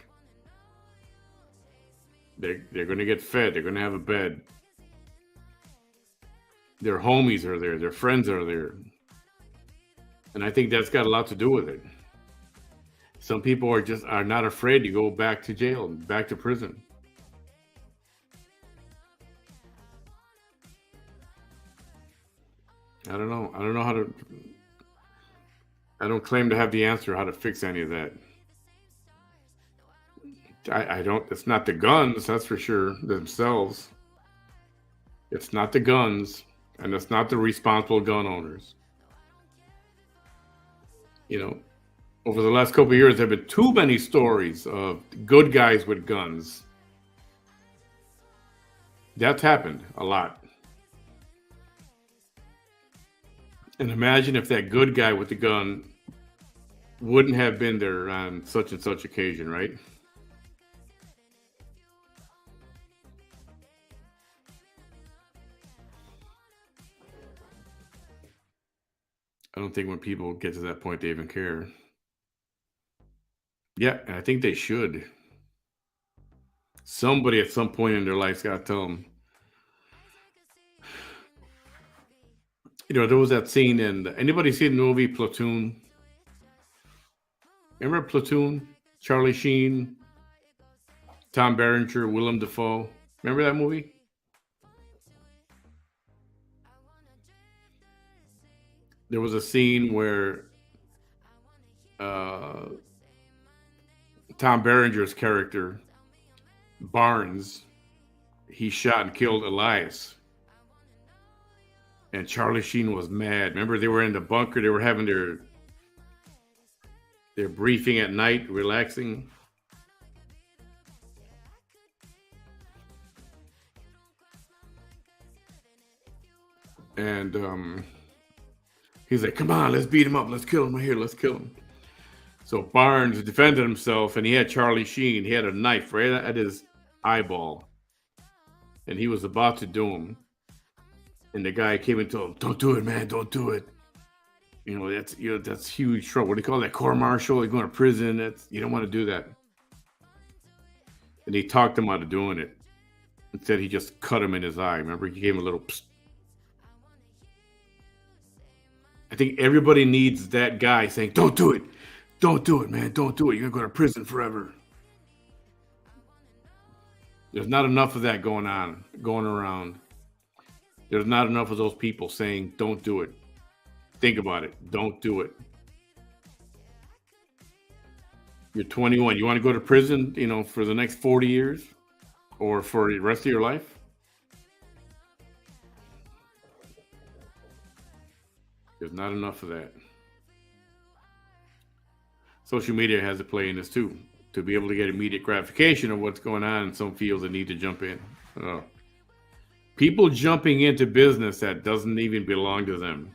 They're going to get fed. They're going to have a bed. Their homies are there. Their friends are there. And I think that's got a lot to do with it. Some people are not afraid to go back to jail, back to prison. I don't know. I don't know how to. I don't claim to have the answer how to fix any of that. I don't. It's not the guns, that's for sure, themselves. It's not the guns, and it's not the responsible gun owners. You know, over the last couple of years, there have been too many stories of good guys with guns. That's happened a lot. And imagine if that good guy with the gun wouldn't have been there on such and such occasion, right? I don't think when people get to that point, they even care. Yeah, and I think they should. Somebody at some point in their life's got to tell them. There was that scene in anybody seen the movie Platoon? Remember Platoon? Charlie Sheen, Tom Berenger, Willem Dafoe. Remember that movie? There was a scene where uh, Tom Berenger's character, Barnes, he shot and killed Elias. And Charlie Sheen was mad. Remember, they were in the bunker. They were having their briefing at night, relaxing. And he's like, "Come on, let's beat him up. Let's kill him right here. Let's kill him." So Barnes defended himself, and he had Charlie Sheen. He had a knife right at his eyeball, and he was about to do him. And the guy came and told him, "Don't do it, man. Don't do it. That's huge trouble. What do you call that? Court martial. You're going to prison. You don't want to do that." And he talked him out of doing it. Instead, he just cut him in his eye. Remember, he gave him a little. Psst. I think everybody needs that guy saying, "Don't do it. Don't do it, man. Don't do it. You're going to go to prison forever." There's not enough of that going around. There's not enough of those people saying, "Don't do it. Think about it. Don't do it." You're 21. You want to go to prison, for the next 40 years or for the rest of your life? There's not enough of that. Social media has a play in this too, to be able to get immediate gratification of what's going on in some fields that need to jump in. People jumping into business that doesn't even belong to them.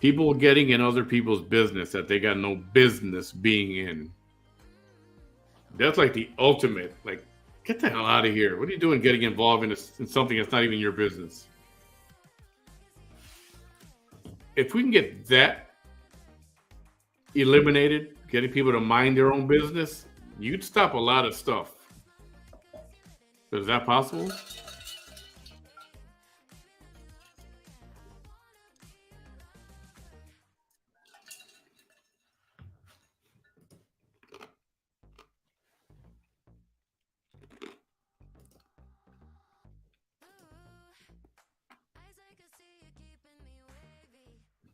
People getting in other people's business that they got no business being in. That's like the ultimate, like, get the hell out of here. What are you doing getting involved in something that's not even your business? If we can get that eliminated, getting people to mind their own business, you'd stop a lot of stuff. Is that possible?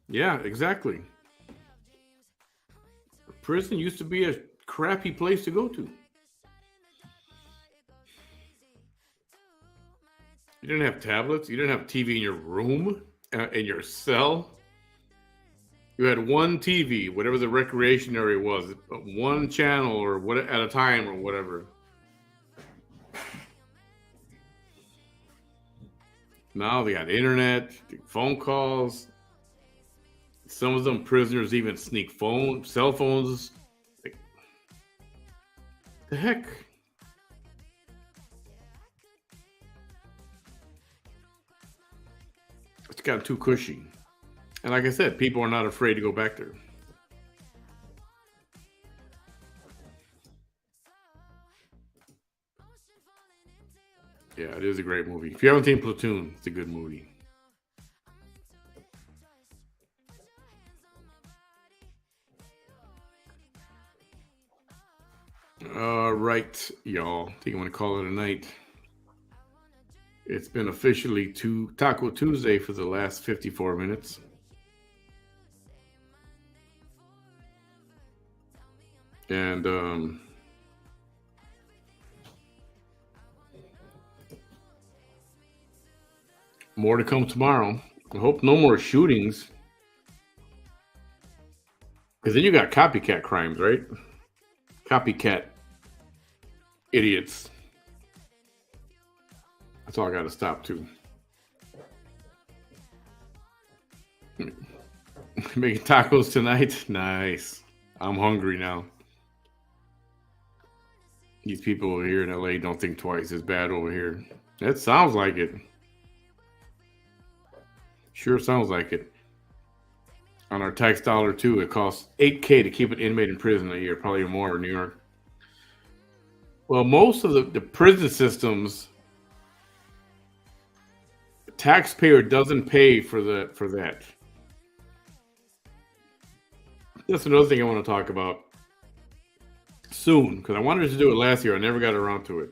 Yeah, exactly. Prison used to be a crappy place to go to. You didn't have tablets. You didn't have TV in your room, in your cell. You had one TV, whatever the recreation area was, one channel or what at a time or whatever. Now they got internet, phone calls. Some of them prisoners even sneak cell phones. The heck? It's got too cushy. And like I said, people are not afraid to go back there. Yeah, it is a great movie. If you haven't seen Platoon, it's a good movie. All right, y'all. I think I'm gonna call it a night. It's been officially Taco Tuesday for the last 54 minutes. And more to come tomorrow. I hope no more shootings. Because then you got copycat crimes, right? Copycat idiots. That's all I got to stop too. Making tacos tonight? Nice. I'm hungry now. These people over here in LA don't think twice. It's bad over here. That sounds like it. Sure sounds like it. On our tax dollar too, it costs $8,000 to keep an inmate in prison a year, probably more in New York. Well, most of the prison systems, the taxpayer doesn't pay for that. That's another thing I want to talk about soon, because I wanted to do it last year. I never got around to it.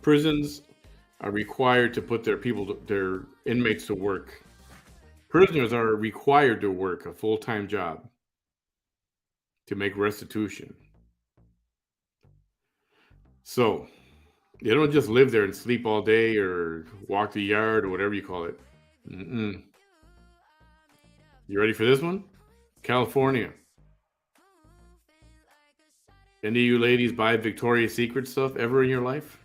Prisons are required to put their inmates to work. Prisoners are required to work a full-time job to make restitution. So they don't just live there and sleep all day or walk the yard or whatever you call it. Mm-mm. You ready for this one? California. Any of you ladies buy Victoria's Secret stuff ever in your life?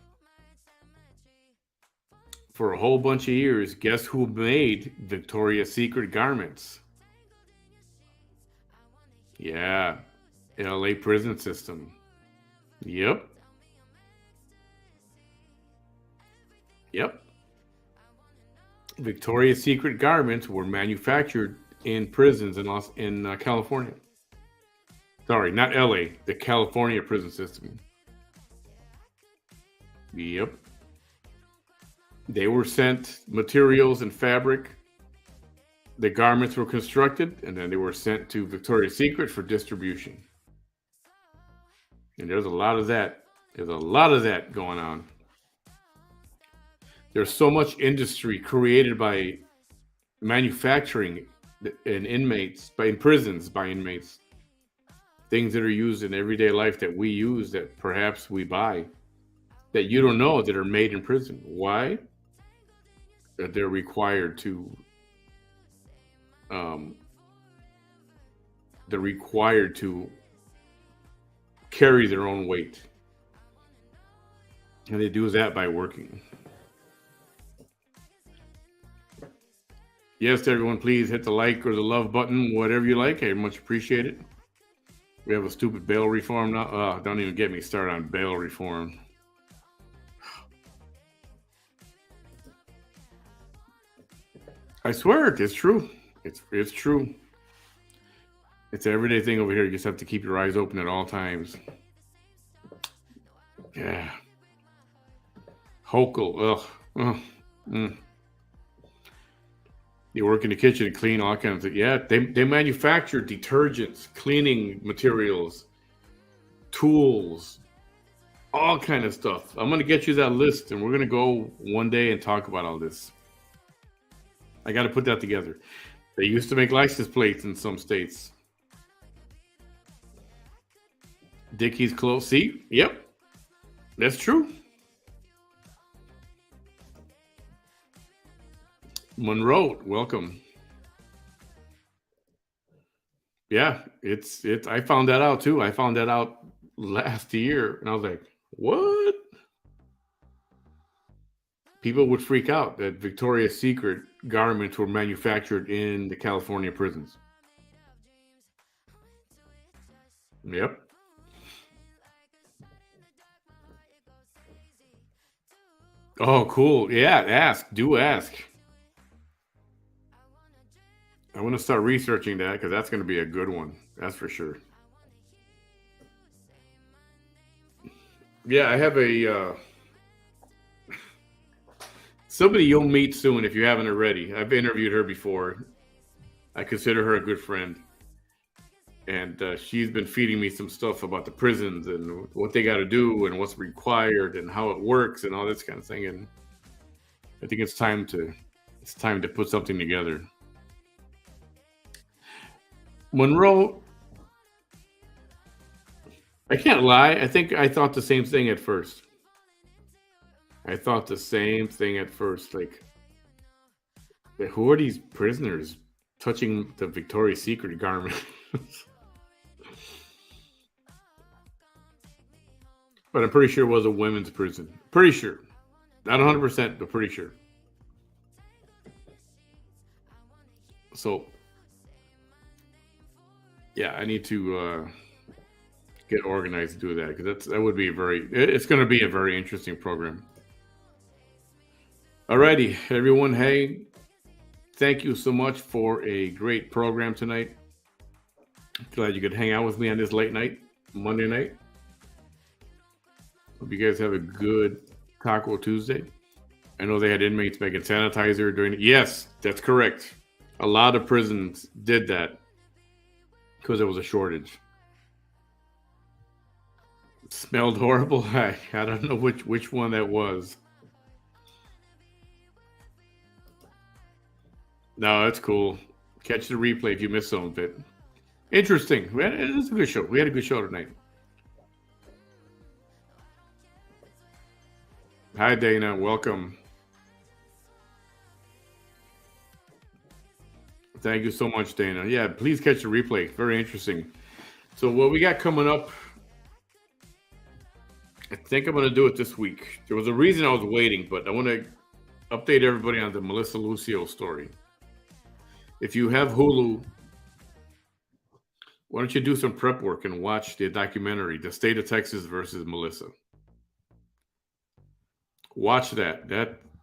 For a whole bunch of years, guess who made Victoria's Secret garments? Yeah, LA prison system. Yep. Victoria's Secret garments were manufactured in prisons in California. Sorry, not LA, the California prison system. Yep. They were sent materials and fabric. The garments were constructed, and then they were sent to Victoria's Secret for distribution. And there's a lot of that. There's a lot of that going on. There's so much industry created by manufacturing in prisons by inmates. Things that are used in everyday life that we use, that perhaps we buy, that you don't know that are made in prison. Why? That they're required to carry their own weight. And they do that by working. Yes, everyone, please hit the like or the love button, whatever you like. I much appreciate it. We have a stupid bail reform now. Oh, don't even get me started on bail reform. I swear it's true. It's true. It's an everyday thing over here. You just have to keep your eyes open at all times. Yeah. Hochul. Ugh. You work in the kitchen and clean all kinds of. Yeah, they manufacture detergents, cleaning materials, tools, all kind of stuff. I'm going to get you that list, and we're going to go one day and talk about all this. I got to put that together. They used to make license plates in some states. Dickies clothes. See? Yep. That's true. Monroe, welcome. Yeah, it's I found that out too. I found that out last year, and I was like, what? People would freak out that Victoria's Secret garments were manufactured in the California prisons. Yep. Oh, cool. Yeah, ask. Do ask. I want to start researching that because that's going to be a good one. That's for sure. Yeah, I have a somebody you'll meet soon if you haven't already. I've interviewed her before. I consider her a good friend, and she's been feeding me some stuff about the prisons and what they got to do and what's required and how it works and all this kind of thing. And I think it's time to put something together. Monroe, I can't lie. I think I thought the same thing at first. I thought the same thing at first. Like, who are these prisoners touching the Victoria's Secret garment? But I'm pretty sure it was a women's prison. Pretty sure. Not 100%, but pretty sure. So, yeah, I need to get organized to do that because that would be it's going to be a very interesting program. Alrighty, everyone. Hey, thank you so much for a great program tonight. Glad you could hang out with me on this late night, Monday night. Hope you guys have a good Taco Tuesday. I know they had inmates making sanitizer during it. Yes, that's correct. A lot of prisons did that because there was a shortage. It smelled horrible. I don't know which one that was. No, that's cool. Catch the replay if you missed some of it. Interesting. It was a good show. We had a good show tonight. Hi, Dana. Welcome. Thank you so much, Dana. Yeah, please catch the replay. Very interesting. So what we got coming up, I think I'm going to do it this week. There was a reason I was waiting, but I want to update everybody on the Melissa Lucio story. If you have Hulu, why don't you do some prep work and watch the documentary, The State of Texas versus Melissa. Watch that.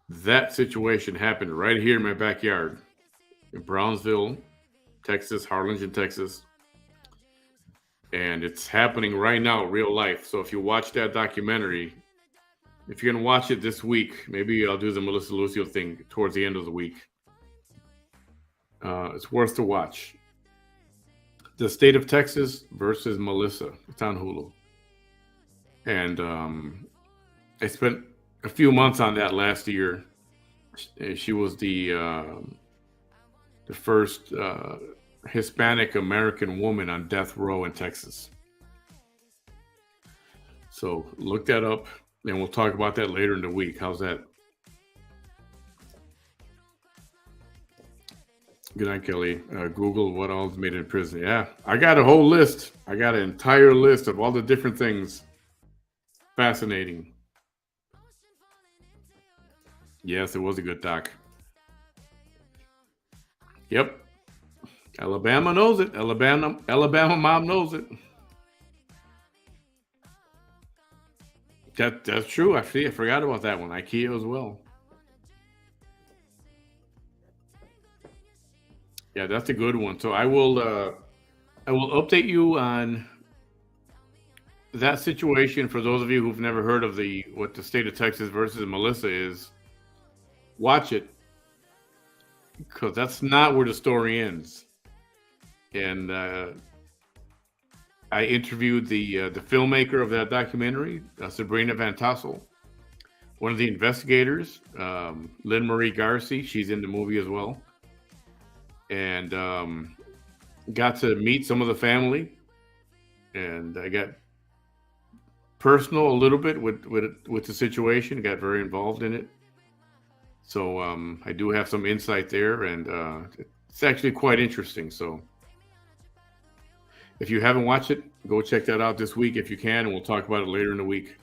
That situation happened right here in my backyard in Brownsville, Texas, Harlingen, Texas. And it's happening right now, real life. So if you watch that documentary, if you're going to watch it this week, maybe I'll do the Melissa Lucio thing towards the end of the week. It's worth to watch. The State of Texas versus Melissa. It's on Hulu. And I spent a few months on that last year. She was the first Hispanic American woman on death row in Texas. So look that up, and we'll talk about that later in the week. How's that? Good night, Kelly. Google what all's made in prison. Yeah, I got a whole list. I got an entire list of all the different things. Fascinating. Yes, it was a good doc. Yep. Alabama knows it. Alabama mom knows it. That's true. Actually, I forgot about that one. IKEA as well. Yeah, that's a good one. So I will update you on that situation for those of you who've never heard of what the State of Texas versus Melissa is. Watch it, because that's not where the story ends. And I interviewed the filmmaker of that documentary, Sabrina Van Tassel, one of the investigators, Lynn Marie Garcia. She's in the movie as well, and got to meet some of the family, and I got personal a little bit with the situation. Got very involved in it. So I do have some insight there, and it's actually quite interesting. So if you haven't watched it, go check that out this week if you can, and we'll talk about it later in the week.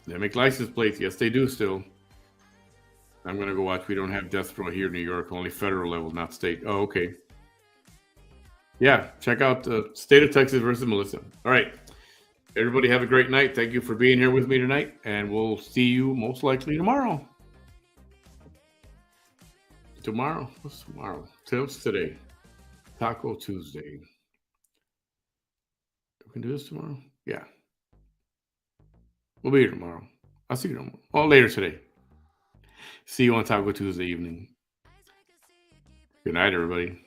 They make license plates. Yes, they do still. I'm going to go watch. We don't have death row here in New York, only federal level, not state. Oh, okay. Yeah, check out the State of Texas versus Melissa. All right. Everybody have a great night. Thank you for being here with me tonight, and we'll see you most likely tomorrow. Tomorrow? What's tomorrow? What's today? Taco Tuesday. We can do this tomorrow? Yeah. We'll be here tomorrow. I'll see you tomorrow. Oh, later today. See you on Taco Tuesday evening. Good night, everybody.